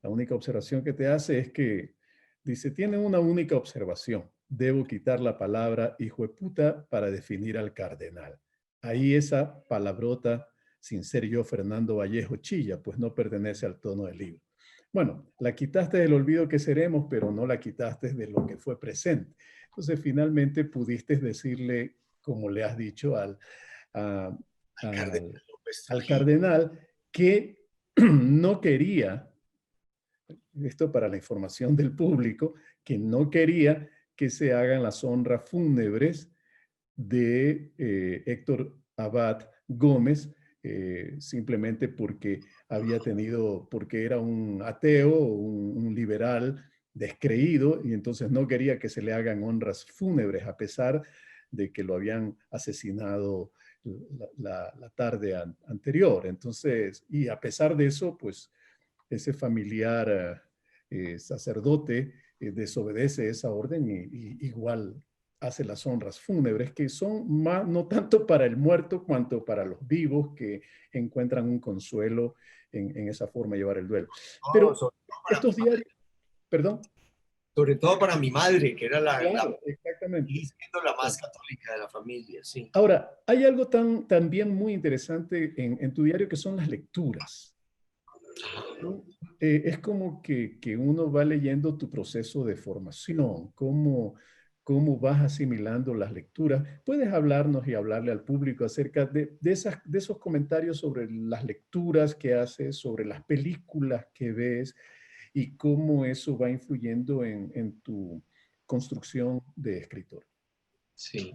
La única observación que te hace es que dice, tiene una única observación. Debo quitar la palabra hijo de puta para definir al cardenal. Ahí esa palabrota, sin ser yo Fernando Vallejo, chilla, pues no pertenece al tono del libro. Bueno, la quitaste del olvido que seremos, pero no la quitaste de lo que fue presente. Entonces, finalmente pudiste decirle, como le has dicho al cardenal, que no quería, esto para la información del público, que no quería que se hagan las honras fúnebres de Héctor Abad Gómez, simplemente porque porque era un ateo, un liberal descreído, y entonces no quería que se le hagan honras fúnebres, a pesar de que lo habían asesinado la tarde anterior. Entonces, y a pesar de eso, pues ese familiar sacerdote desobedece esa orden y igual hace las honras fúnebres, que son más, no tanto para el muerto cuanto para los vivos que encuentran un consuelo en esa forma de llevar el duelo. Pero estos diarios, perdón. Sobre todo para mi madre, que era Claro, exactamente. la más católica de la familia, sí. Ahora, hay algo también muy interesante en tu diario, que son las lecturas. ¿No? Es como que uno va leyendo tu proceso de formación, cómo vas asimilando las lecturas. ¿Puedes hablarnos y hablarle al público acerca de esos comentarios sobre las lecturas que haces, sobre las películas que ves y cómo eso va influyendo en tu construcción de escritor? Sí.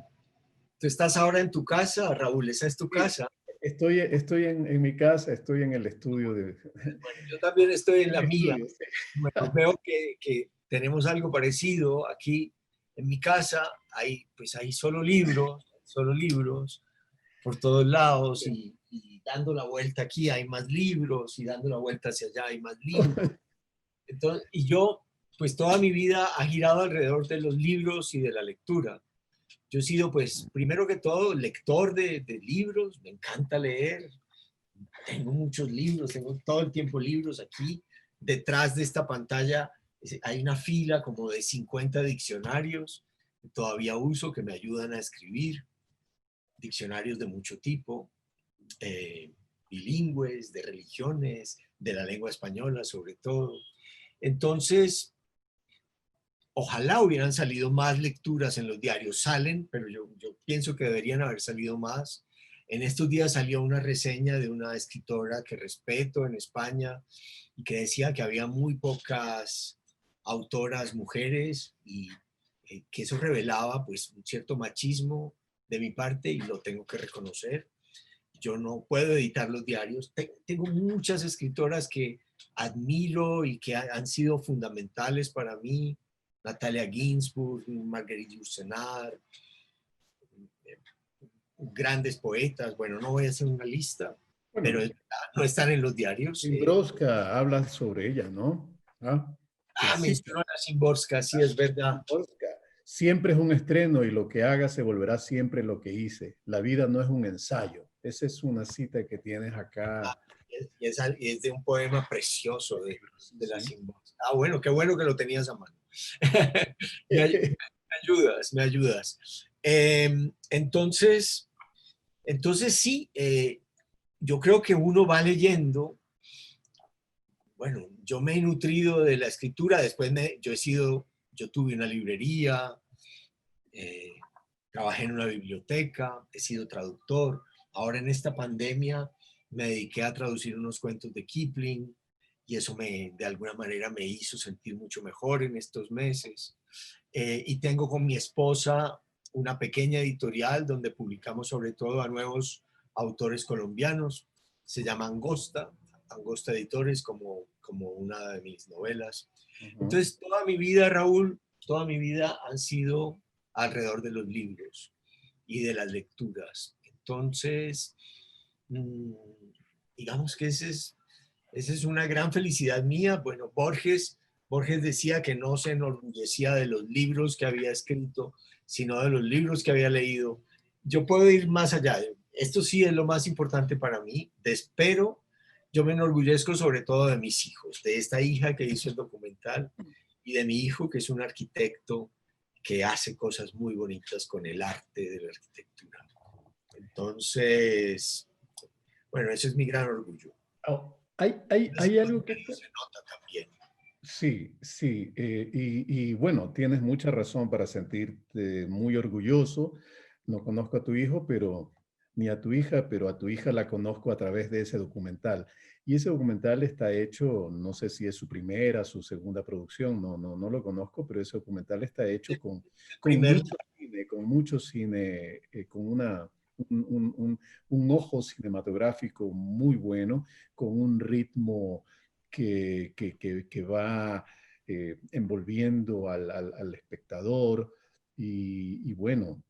Tú estás ahora en tu casa, Raúl, esa es tu casa. Estoy en mi casa, estoy en el estudio de... Bueno, yo también estoy en la mía. Estudio, sí. Bueno, veo que tenemos algo parecido aquí en mi casa. Hay solo libros por todos lados y dando la vuelta aquí hay más libros y dando la vuelta hacia allá hay más libros. Entonces, y yo, pues toda mi vida ha girado alrededor de los libros y de la lectura. Yo he sido, pues, primero que todo, lector de libros, me encanta leer, tengo muchos libros, tengo todo el tiempo libros aquí. Detrás de esta pantalla hay una fila como de 50 diccionarios que todavía uso, que me ayudan a escribir, diccionarios de mucho tipo, bilingües, de religiones, de la lengua española sobre todo. Entonces, ojalá hubieran salido más lecturas en los diarios. Salen, pero yo pienso que deberían haber salido más. En estos días salió una reseña de una escritora que respeto en España y que decía que había muy pocas autoras mujeres y que eso revelaba pues un cierto machismo de mi parte y lo tengo que reconocer. Yo no puedo editar los diarios. Tengo muchas escritoras que admiro y que han sido fundamentales para mí. Natalia Ginsburg, Marguerite Yourcenar, grandes poetas. Bueno, no voy a hacer una lista, bueno, pero no están en los diarios. Szymborska habla sobre ella, ¿no? Mencionó a Szymborska, sí, es verdad. Szymborska. Siempre es un estreno y lo que haga se volverá siempre lo que hice. La vida no es un ensayo. Esa es una cita que tienes acá. Es de un poema precioso de la Szymborska. Bueno, qué bueno que lo tenías a mano. me ayudas. Entonces sí, yo creo que uno va leyendo. Bueno, yo me he nutrido de la escritura, después yo tuve una librería, trabajé en una biblioteca, he sido traductor. Ahora en esta pandemia me dediqué a traducir unos cuentos de Kipling y eso de alguna manera me hizo sentir mucho mejor en estos meses. Y tengo con mi esposa una pequeña editorial donde publicamos sobre todo a nuevos autores colombianos. Se llama Angosta Editores, como una de mis novelas. Entonces, toda mi vida, Raúl, toda mi vida han sido alrededor de los libros y de las lecturas. Entonces, digamos que esa es una gran felicidad mía. Bueno, Borges decía que no se enorgullecía de los libros que había escrito, sino de los libros que había leído. Yo puedo ir más allá. Esto sí es lo más importante para mí. Pero yo me enorgullezco sobre todo de mis hijos, de esta hija que hizo el documental y de mi hijo que es un arquitecto que hace cosas muy bonitas con el arte de la arquitectura. Entonces, bueno, ese es mi gran orgullo. Hay algo que se nota también. Sí. Y bueno, tienes mucha razón para sentirte muy orgulloso. No conozco a tu hijo, pero ni a tu hija, pero a tu hija la conozco a través de ese documental. Y ese documental está hecho, no sé si es su primera, su segunda producción, no lo conozco, pero ese documental está hecho Primer, con mucho cine, con un ojo cinematográfico muy bueno, con un ritmo que va envolviendo al espectador y bueno,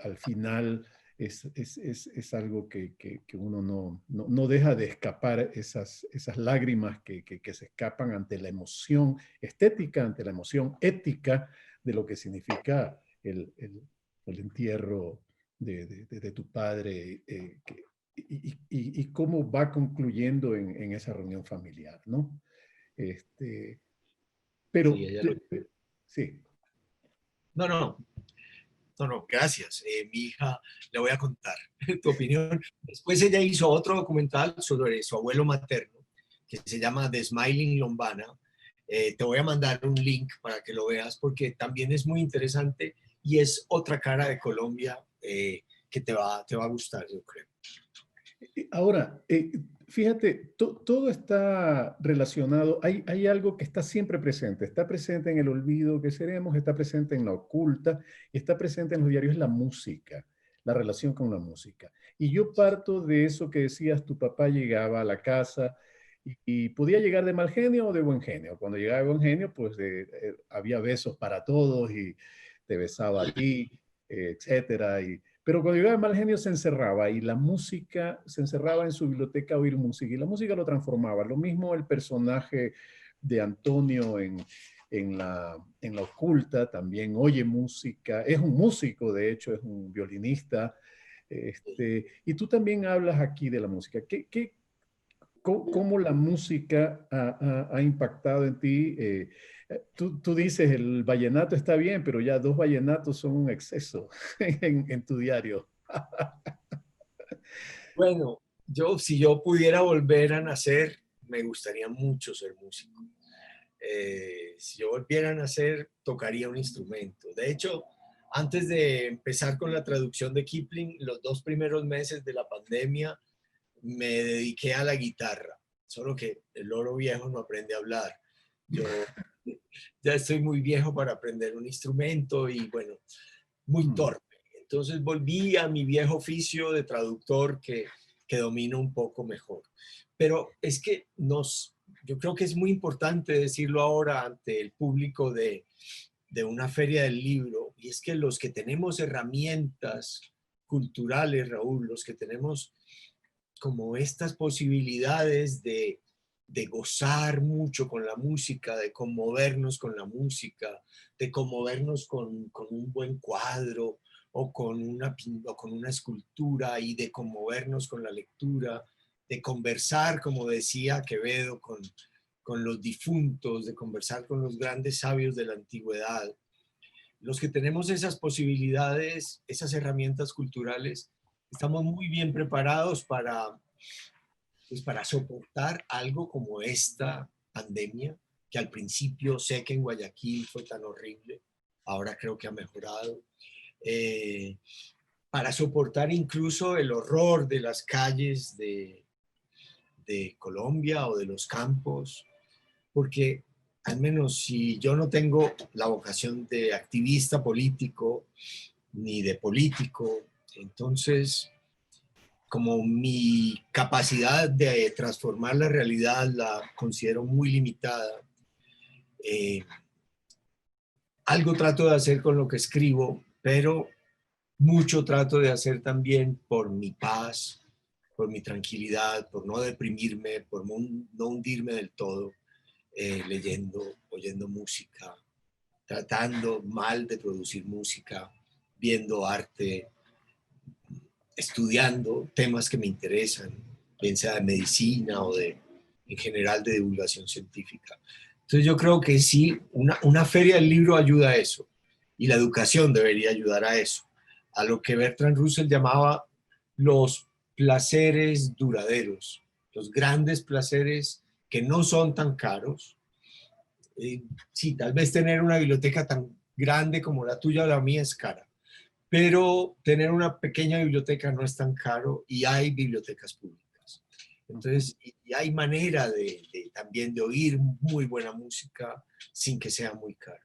al final es algo que uno no deja de escapar esas lágrimas que se escapan ante la emoción estética, ante la emoción ética de lo que significa el entierro de tu padre y cómo va concluyendo en esa reunión familiar, ¿no? Este, pero, sí, ella sí. No, gracias. Mi hija, le voy a contar tu opinión. Después ella hizo otro documental sobre su abuelo materno, que se llama The Smiling Lombana. Te voy a mandar un link para que lo veas, porque también es muy interesante y es otra cara de Colombia que te va a gustar, yo creo. Ahora, fíjate, todo está relacionado, hay algo que está siempre presente, está presente en el olvido que seremos, está presente en la oculta, está presente en los diarios, la música, la relación con la música. Y yo parto de eso que decías, tu papá llegaba a la casa y podía llegar de mal genio o de buen genio. Cuando llegaba de buen genio, pues había besos para todos y te besaba a ti, etcétera, pero cuando llegaba el mal genio se encerraba y la música, se encerraba en su biblioteca a oír música y la música lo transformaba. Lo mismo el personaje de Antonio en la oculta, también oye música, es un músico, de hecho, es un violinista. Y tú también hablas aquí de la música. ¿Cómo la música ha impactado en ti? Tú dices, el vallenato está bien, pero ya 2 vallenatos son un exceso en tu diario. Bueno, si yo pudiera volver a nacer, me gustaría mucho ser músico. Si yo volviera a nacer, tocaría un instrumento. De hecho, antes de empezar con la traducción de Kipling, los 2 primeros meses de la pandemia, me dediqué a la guitarra. Solo que el loro viejo no aprende a hablar. Yo ya estoy muy viejo para aprender un instrumento y bueno, muy torpe. Entonces volví a mi viejo oficio de traductor que domino un poco mejor. Pero es que yo creo que es muy importante decirlo ahora ante el público de una feria del libro, y es que los que tenemos herramientas culturales, Raúl, los que tenemos como estas posibilidades de gozar mucho con la música, de conmovernos con la música, de conmovernos con un buen cuadro o con una escultura y de conmovernos con la lectura, de conversar, como decía Quevedo, con los difuntos, de conversar con los grandes sabios de la antigüedad. Los que tenemos esas posibilidades, esas herramientas culturales, estamos muy bien preparados para soportar algo como esta pandemia, que al principio sé que en Guayaquil fue tan horrible, ahora creo que ha mejorado, para soportar incluso el horror de las calles de Colombia o de los campos, porque al menos si yo no tengo la vocación de activista político ni de político, entonces como mi capacidad de transformar la realidad la considero muy limitada, algo trato de hacer con lo que escribo, pero mucho trato de hacer también por mi paz, por mi tranquilidad, por no deprimirme, por no hundirme del todo, leyendo, oyendo música, tratando mal de producir música, viendo arte, estudiando temas que me interesan, bien sea de medicina o en general de divulgación científica. Entonces yo creo que sí, una feria del libro ayuda a eso, y la educación debería ayudar a eso, a lo que Bertrand Russell llamaba los placeres duraderos, los grandes placeres que no son tan caros. Sí, tal vez tener una biblioteca tan grande como la tuya o la mía es cara, pero tener una pequeña biblioteca no es tan caro y hay bibliotecas públicas. Entonces, y hay manera también de oír muy buena música sin que sea muy caro.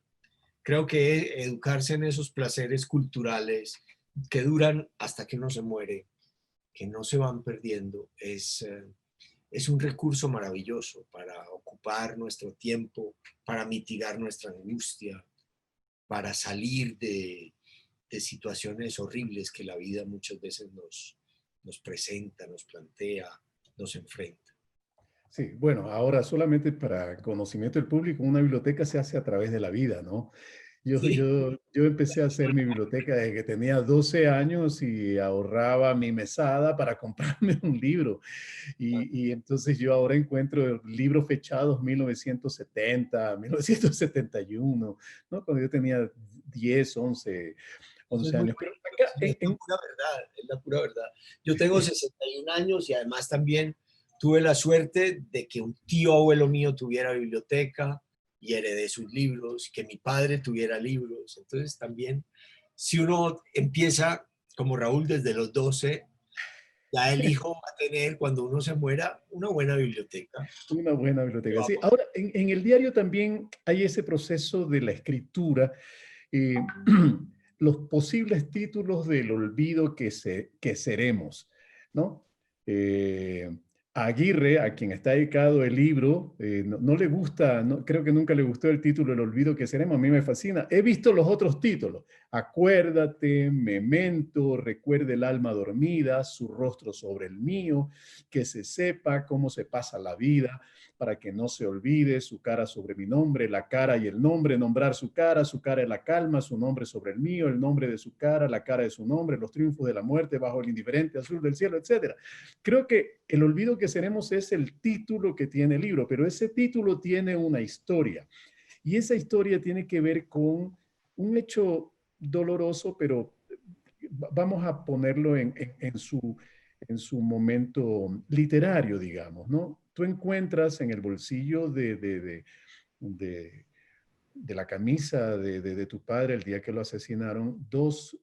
Creo que educarse en esos placeres culturales que duran hasta que uno se muere, que no se van perdiendo, es un recurso maravilloso para ocupar nuestro tiempo, para mitigar nuestra angustia, para salir de situaciones horribles que la vida muchas veces nos presenta, nos plantea, nos enfrenta. Sí, bueno, ahora solamente para conocimiento del público, una biblioteca se hace a través de la vida, ¿no? Sí. Yo empecé a hacer mi biblioteca desde que tenía 12 años y ahorraba mi mesada para comprarme un libro. Y entonces yo ahora encuentro libros fechados 1970, 1971, ¿no? Cuando yo tenía 10, 11 Eso es 11 muy años. Pero bonito, acá, es la pura verdad, es la pura verdad. Yo tengo 61 años y además también tuve la suerte de que un tío abuelo mío tuviera biblioteca y heredé sus libros, que mi padre tuviera libros. Entonces también, si uno empieza como Raúl desde los 12, ya el hijo va a tener, cuando uno se muera, una buena biblioteca. una buena biblioteca. Sí, ahora en el diario también hay ese proceso de la escritura. eh, los posibles títulos del olvido que seremos, ¿no? Eh, a Aguirre, a quien está dedicado el libro, no le gusta, creo que nunca le gustó el título El olvido que seremos, a mí me fascina. He visto los otros títulos, Acuérdate, Memento, Recuerde el alma dormida, Su rostro sobre el mío, Que se sepa cómo se pasa la vida, para que no se olvide, Su cara sobre mi nombre, la cara y el nombre, nombrar su cara y la calma, su nombre sobre el mío, el nombre de su cara, la cara de su nombre, los triunfos de la muerte bajo el indiferente azul del cielo, etc. Creo que El olvido que seremos es el título que tiene el libro, pero ese título tiene una historia y esa historia tiene que ver con un hecho doloroso, pero vamos a ponerlo en su momento literario, digamos, ¿no? Tú encuentras en el bolsillo de la camisa de tu padre el día que lo asesinaron dos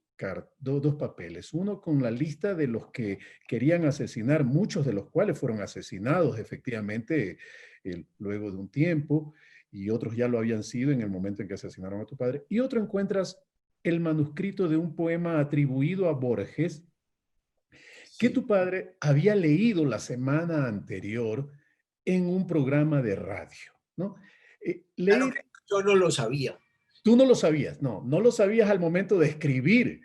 papeles. Uno con la lista de los que querían asesinar, muchos de los cuales fueron asesinados efectivamente luego de un tiempo, y otros ya lo habían sido en el momento en que asesinaron a tu padre. Y otro encuentras el manuscrito de un poema atribuido a Borges, que tu padre había leído la semana anterior en un programa de radio, ¿no? Claro que yo no lo sabía. Tú no lo sabías, no lo sabías al momento de escribir,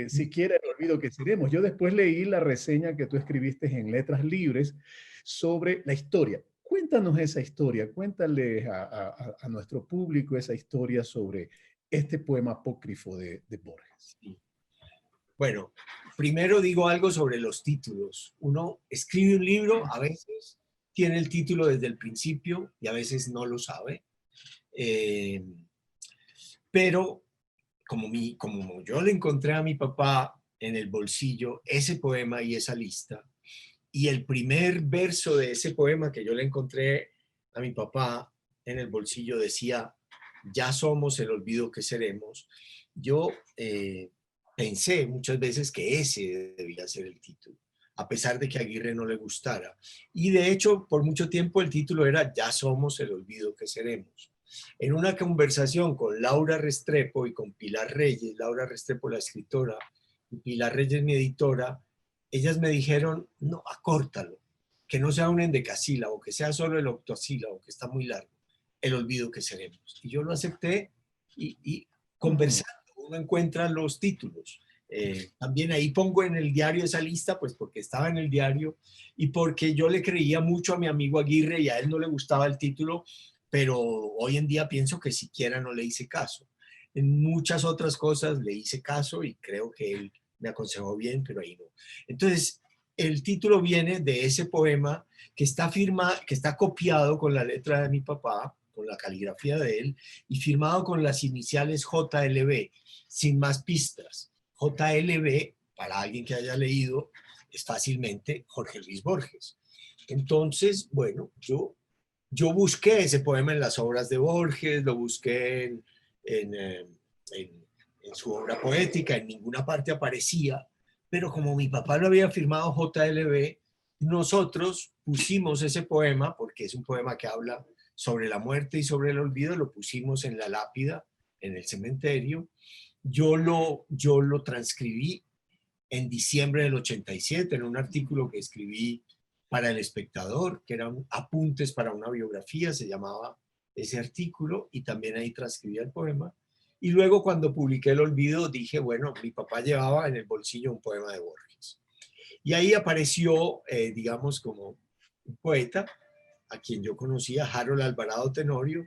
siquiera El olvido que seremos. Yo después leí la reseña que tú escribiste en Letras Libres sobre la historia. Cuéntanos esa historia, cuéntale a nuestro público esa historia sobre este poema apócrifo de Borges. Sí. Bueno, primero digo algo sobre los títulos. Uno escribe un libro, a veces tiene el título desde el principio y a veces no lo sabe. Pero como yo le encontré a mi papá en el bolsillo ese poema y esa lista, y el primer verso de ese poema que yo le encontré a mi papá en el bolsillo decía, ya somos el olvido que seremos, yo pensé muchas veces que ese debía ser el título, a pesar de que a Aguirre no le gustara. Y de hecho, por mucho tiempo el título era Ya somos el olvido que seremos. En una conversación con Laura Restrepo y con Pilar Reyes, Laura Restrepo la escritora y Pilar Reyes mi editora, ellas me dijeron, no, acórtalo, que no sea un endecasílabo, que sea solo el octosílabo, que está muy largo, el olvido que seremos. Y yo lo acepté y conversando uno encuentra los títulos. También ahí pongo en el diario esa lista, pues porque estaba en el diario y porque yo le creía mucho a mi amigo Aguirre y a él no le gustaba el título, pero hoy en día pienso que siquiera no le hice caso. En muchas otras cosas le hice caso y creo que él me aconsejó bien, pero ahí no. Entonces, el título viene de ese poema que está copiado con la letra de mi papá, con la caligrafía de él, y firmado con las iniciales JLB, sin más pistas. JLB, para alguien que haya leído, es fácilmente Jorge Luis Borges. Entonces, bueno, yo busqué ese poema en las obras de Borges, lo busqué en en su obra poética, en ninguna parte aparecía, pero como mi papá lo había firmado JLB, nosotros pusimos ese poema, porque es un poema que habla sobre la muerte y sobre el olvido, lo pusimos en la lápida, en el cementerio. Yo lo transcribí en diciembre del 87 en un artículo que escribí para El Espectador, que eran apuntes para una biografía, se llamaba ese artículo, y también ahí transcribí el poema. Y luego cuando publiqué El Olvido dije, bueno, mi papá llevaba en el bolsillo un poema de Borges. Y ahí apareció, digamos, como un poeta a quien yo conocía, Harold Alvarado Tenorio,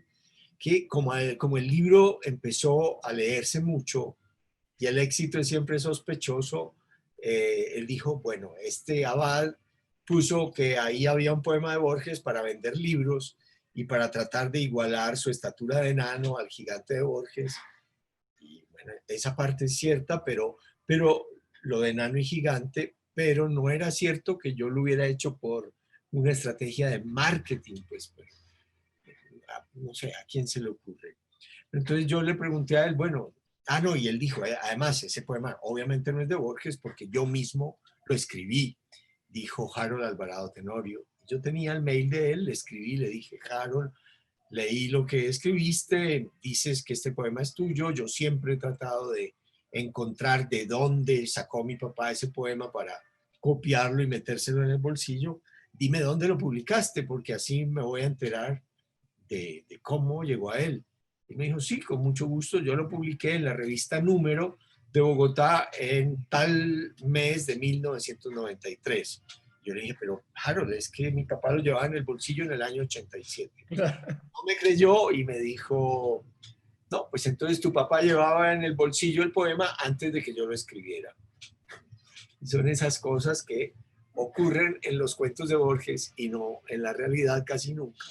que como el libro empezó a leerse mucho y el éxito es siempre sospechoso, él dijo, bueno, este Abad puso que ahí había un poema de Borges para vender libros y para tratar de igualar su estatura de enano al gigante de Borges. Y bueno, esa parte es cierta, pero lo de enano y gigante, pero no era cierto que yo lo hubiera hecho por una estrategia de marketing, pues no sé, ¿a quién se le ocurre? Entonces yo le pregunté a él, bueno, no, y él dijo, además, ese poema obviamente no es de Borges porque yo mismo lo escribí, dijo Harold Alvarado Tenorio. Yo tenía el mail de él, le escribí, le dije, Harold, leí lo que escribiste, dices que este poema es tuyo, yo siempre he tratado de encontrar de dónde sacó mi papá ese poema para copiarlo y metérselo en el bolsillo, dime dónde lo publicaste, porque así me voy a enterar de cómo llegó a él. Y me dijo, sí, con mucho gusto, yo lo publiqué en la revista Número de Bogotá en tal mes de 1993. Yo le dije, pero Harold, es que mi papá lo llevaba en el bolsillo en el año 87. No me creyó y me dijo, no, pues entonces tu papá llevaba en el bolsillo el poema antes de que yo lo escribiera. Y son esas cosas que ocurren en los cuentos de Borges y no en la realidad casi nunca.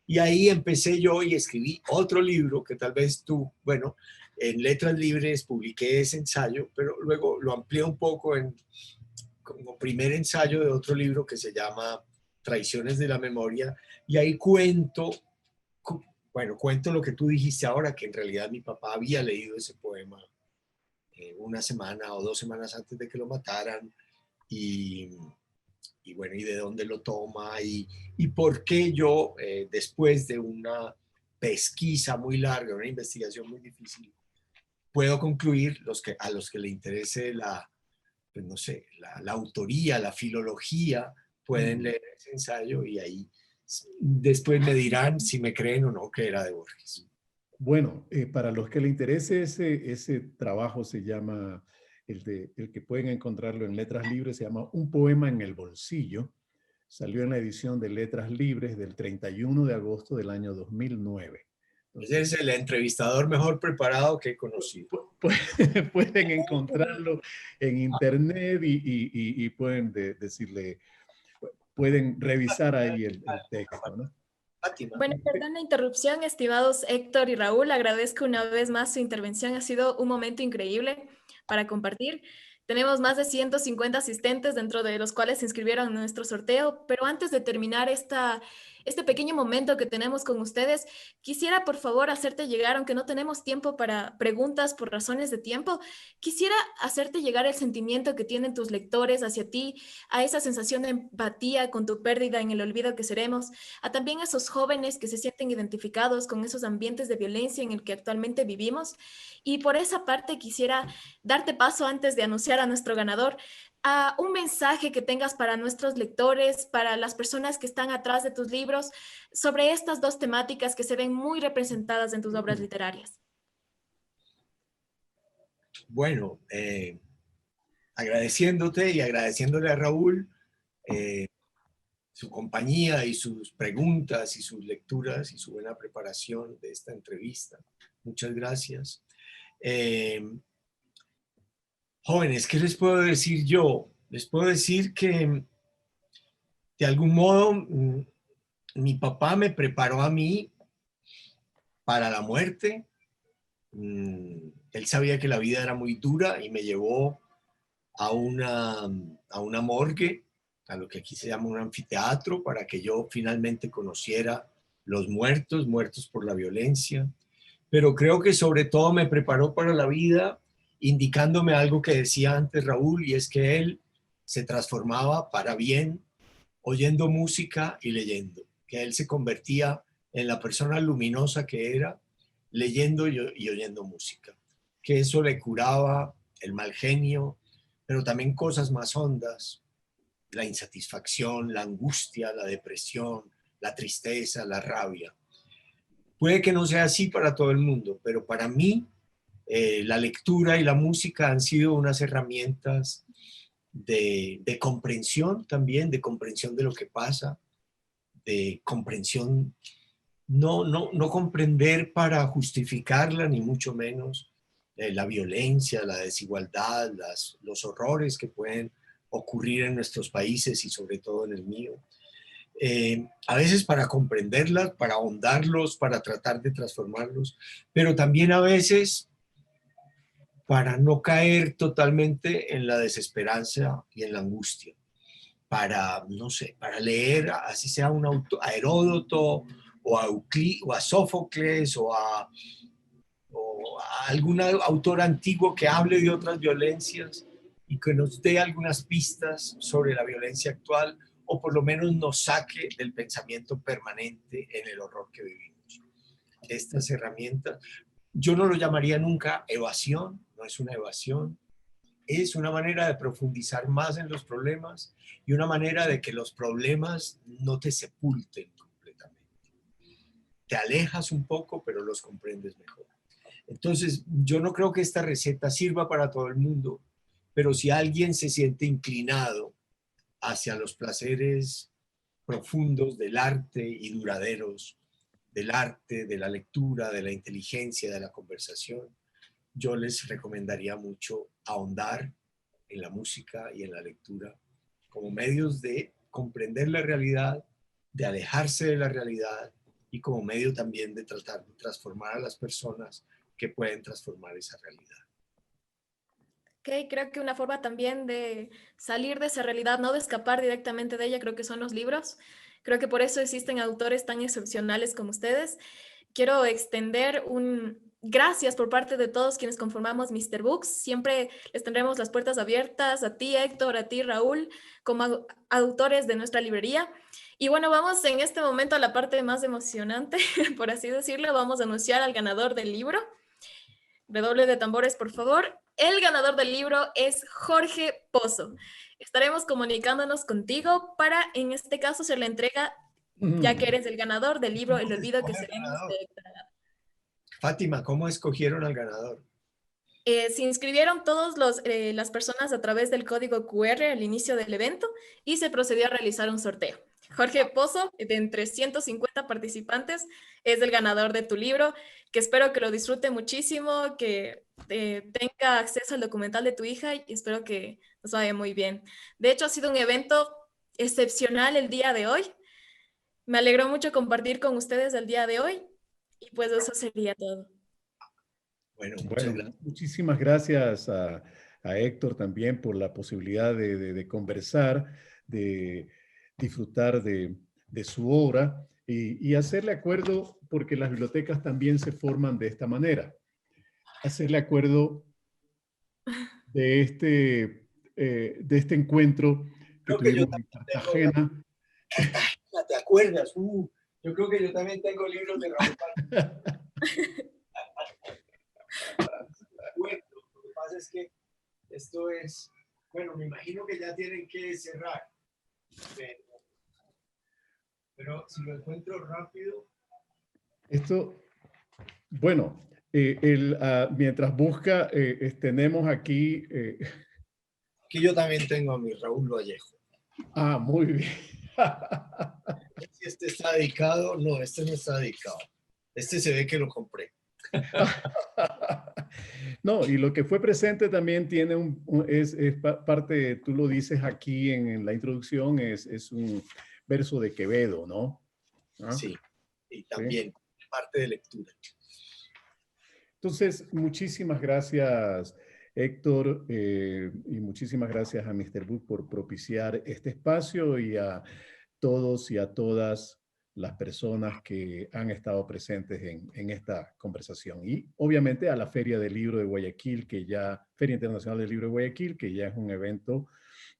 Y ahí empecé yo y escribí otro libro que tal vez tú, bueno, en Letras Libres publiqué ese ensayo, pero luego lo amplié un poco como primer ensayo de otro libro que se llama Traiciones de la Memoria, y ahí cuento lo que tú dijiste ahora, que en realidad mi papá había leído ese poema una semana o 2 semanas antes de que lo mataran, y bueno, y de dónde lo toma, y por qué yo, después de una pesquisa muy larga, una investigación muy difícil, puedo concluir, a los que le interese pues no sé, la autoría, la filología, pueden leer ese ensayo y ahí después me dirán si me creen o no que era de Borges. Bueno, para los que le interese ese trabajo se llama, el que pueden encontrarlo en Letras Libres, se llama Un poema en el bolsillo. Salió en la edición de Letras Libres del 31 de agosto del año 2009. Entonces, es el entrevistador mejor preparado que he conocido. Pueden encontrarlo en internet y pueden decirle, pueden revisar ahí el texto, ¿no? Bueno, perdón la interrupción, estimados Héctor y Raúl, agradezco una vez más su intervención, ha sido un momento increíble para compartir. Tenemos más de 150 asistentes, dentro de los cuales se inscribieron en nuestro sorteo, pero antes de terminar este pequeño momento que tenemos con ustedes, quisiera por favor hacerte llegar, aunque no tenemos tiempo para preguntas por razones de tiempo, quisiera hacerte llegar el sentimiento que tienen tus lectores hacia ti, a esa sensación de empatía con tu pérdida en el olvido que seremos, a también esos jóvenes que se sienten identificados con esos ambientes de violencia en el que actualmente vivimos. Y por esa parte quisiera darte paso antes de anunciar a nuestro ganador, a un mensaje que tengas para nuestros lectores, para las personas que están atrás de tus libros, sobre estas dos temáticas que se ven muy representadas en tus obras literarias. Bueno, agradeciéndote y agradeciéndole a Raúl su compañía y sus preguntas y sus lecturas y su buena preparación de esta entrevista. Muchas gracias. Jóvenes, ¿qué les puedo decir yo? Les puedo decir que de algún modo mi papá me preparó a mí para la muerte. Él sabía que la vida era muy dura y me llevó a una morgue, a lo que aquí se llama un anfiteatro, para que yo finalmente conociera los muertos por la violencia. pero creo que sobre todo me preparó para la vida, indicándome algo que decía antes Raúl, y es que él se transformaba para bien oyendo música y leyendo, que él se convertía en la persona luminosa que era, leyendo y oyendo música, que eso le curaba el mal genio, pero también cosas más hondas, la insatisfacción, la angustia, la depresión, la tristeza, la rabia. Puede que no sea así para todo el mundo, pero para mí la lectura y la música han sido unas herramientas de comprensión también, de comprensión de lo que pasa, de comprensión, no comprender para justificarla, ni mucho menos la violencia, la desigualdad, los horrores que pueden ocurrir en nuestros países y sobre todo en el mío. A veces para comprenderlas, para ahondarlos, para tratar de transformarlos, pero también a veces para no caer totalmente en la desesperanza y en la angustia, para, no sé, para leer, así sea a Heródoto o a Sófocles o a algún autor antiguo que hable de otras violencias y que nos dé algunas pistas sobre la violencia actual, o por lo menos nos saque del pensamiento permanente en el horror que vivimos. Estas herramientas, yo no lo llamaría nunca evasión, no es una evasión, es una manera de profundizar más en los problemas y una manera de que los problemas no te sepulten completamente. Te alejas un poco, pero los comprendes mejor. Entonces, yo no creo que esta receta sirva para todo el mundo, pero si alguien se siente inclinado hacia los placeres profundos del arte y duraderos, del arte, de la lectura, de la inteligencia, de la conversación, yo les recomendaría mucho ahondar en la música y en la lectura como medios de comprender la realidad, de alejarse de la realidad y como medio también de tratar de transformar a las personas que pueden transformar esa realidad. Ok, creo que una forma también de salir de esa realidad, no de escapar directamente de ella, creo que son los libros. Creo que por eso existen autores tan excepcionales como ustedes. Quiero extender un gracias por parte de todos quienes conformamos Mr. Books. Siempre les tendremos las puertas abiertas a ti, Héctor, a ti, Raúl, como autores de nuestra librería. Y bueno, vamos en este momento a la parte más emocionante, por así decirlo. Vamos a anunciar al ganador del libro. Redoble de tambores, por favor. El ganador del libro es Jorge Pozo. Estaremos comunicándonos contigo para, en este caso, hacer la entrega, ya que eres el ganador del libro El olvido que seremos de Héctor Abad. Fátima, ¿cómo escogieron al ganador? Se inscribieron todas las personas a través del código QR al inicio del evento y se procedió a realizar un sorteo. Jorge Pozo, de entre 150 participantes, es el ganador de tu libro, que espero que lo disfrute muchísimo, que tenga acceso al documental de tu hija y espero que nos vaya muy bien. De hecho, ha sido un evento excepcional el día de hoy. Me alegró mucho compartir con ustedes el día de hoy y pues eso sería todo. Bueno, muchísimas gracias a Héctor también por la posibilidad de conversar, de disfrutar de su obra y hacerle acuerdo, porque las bibliotecas también se forman de esta manera. Hacerle acuerdo de este encuentro que tuvimos en Cartagena. ¿Te acuerdas? Yo creo que yo también tengo libros de Raúl. Lo que pasa es que esto es, bueno, me imagino que ya tienen que cerrar, pero si lo encuentro rápido. Esto, bueno, mientras busca, tenemos aquí... Aquí yo también tengo a mi Raúl Vallejo. Ah, muy bien. Si este está dedicado, no, este no está dedicado. Este se ve que lo compré. No, y lo que fue presente también tiene es parte, tú lo dices aquí en la introducción, es un verso de Quevedo, ¿no? ¿Ah? Sí, y también ¿sí? Parte de lectura. Entonces, muchísimas gracias, Héctor, y muchísimas gracias a Mr. Book por propiciar este espacio y a todos y a todas las personas que han estado presentes en esta conversación. Y obviamente a la Feria del Libro de Guayaquil, Feria Internacional del Libro de Guayaquil, que ya es un evento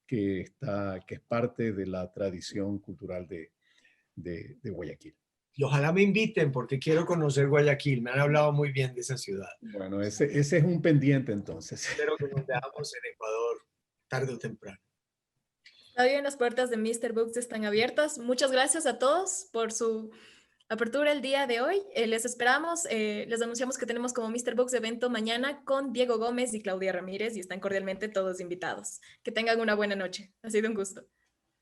que es parte de la tradición cultural de Guayaquil. Y ojalá me inviten porque quiero conocer Guayaquil. Me han hablado muy bien de esa ciudad. Bueno, ese es un pendiente entonces. Espero que nos veamos en Ecuador tarde o temprano. Todavía las puertas de Mr. Books están abiertas. Muchas gracias a todos por su apertura el día de hoy. Les esperamos. Les anunciamos que tenemos como Mr. Books evento mañana con Diego Gómez y Claudia Ramírez y están cordialmente todos invitados. Que tengan una buena noche. Ha sido un gusto.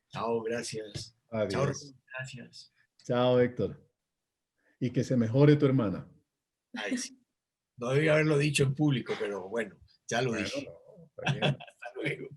Chao, gracias. Adiós. Chao, gracias. Chao, Héctor. Y que se mejore tu hermana. Ay, sí. No debí haberlo dicho en público, pero bueno, ya lo dije. No, está bien. Hasta luego.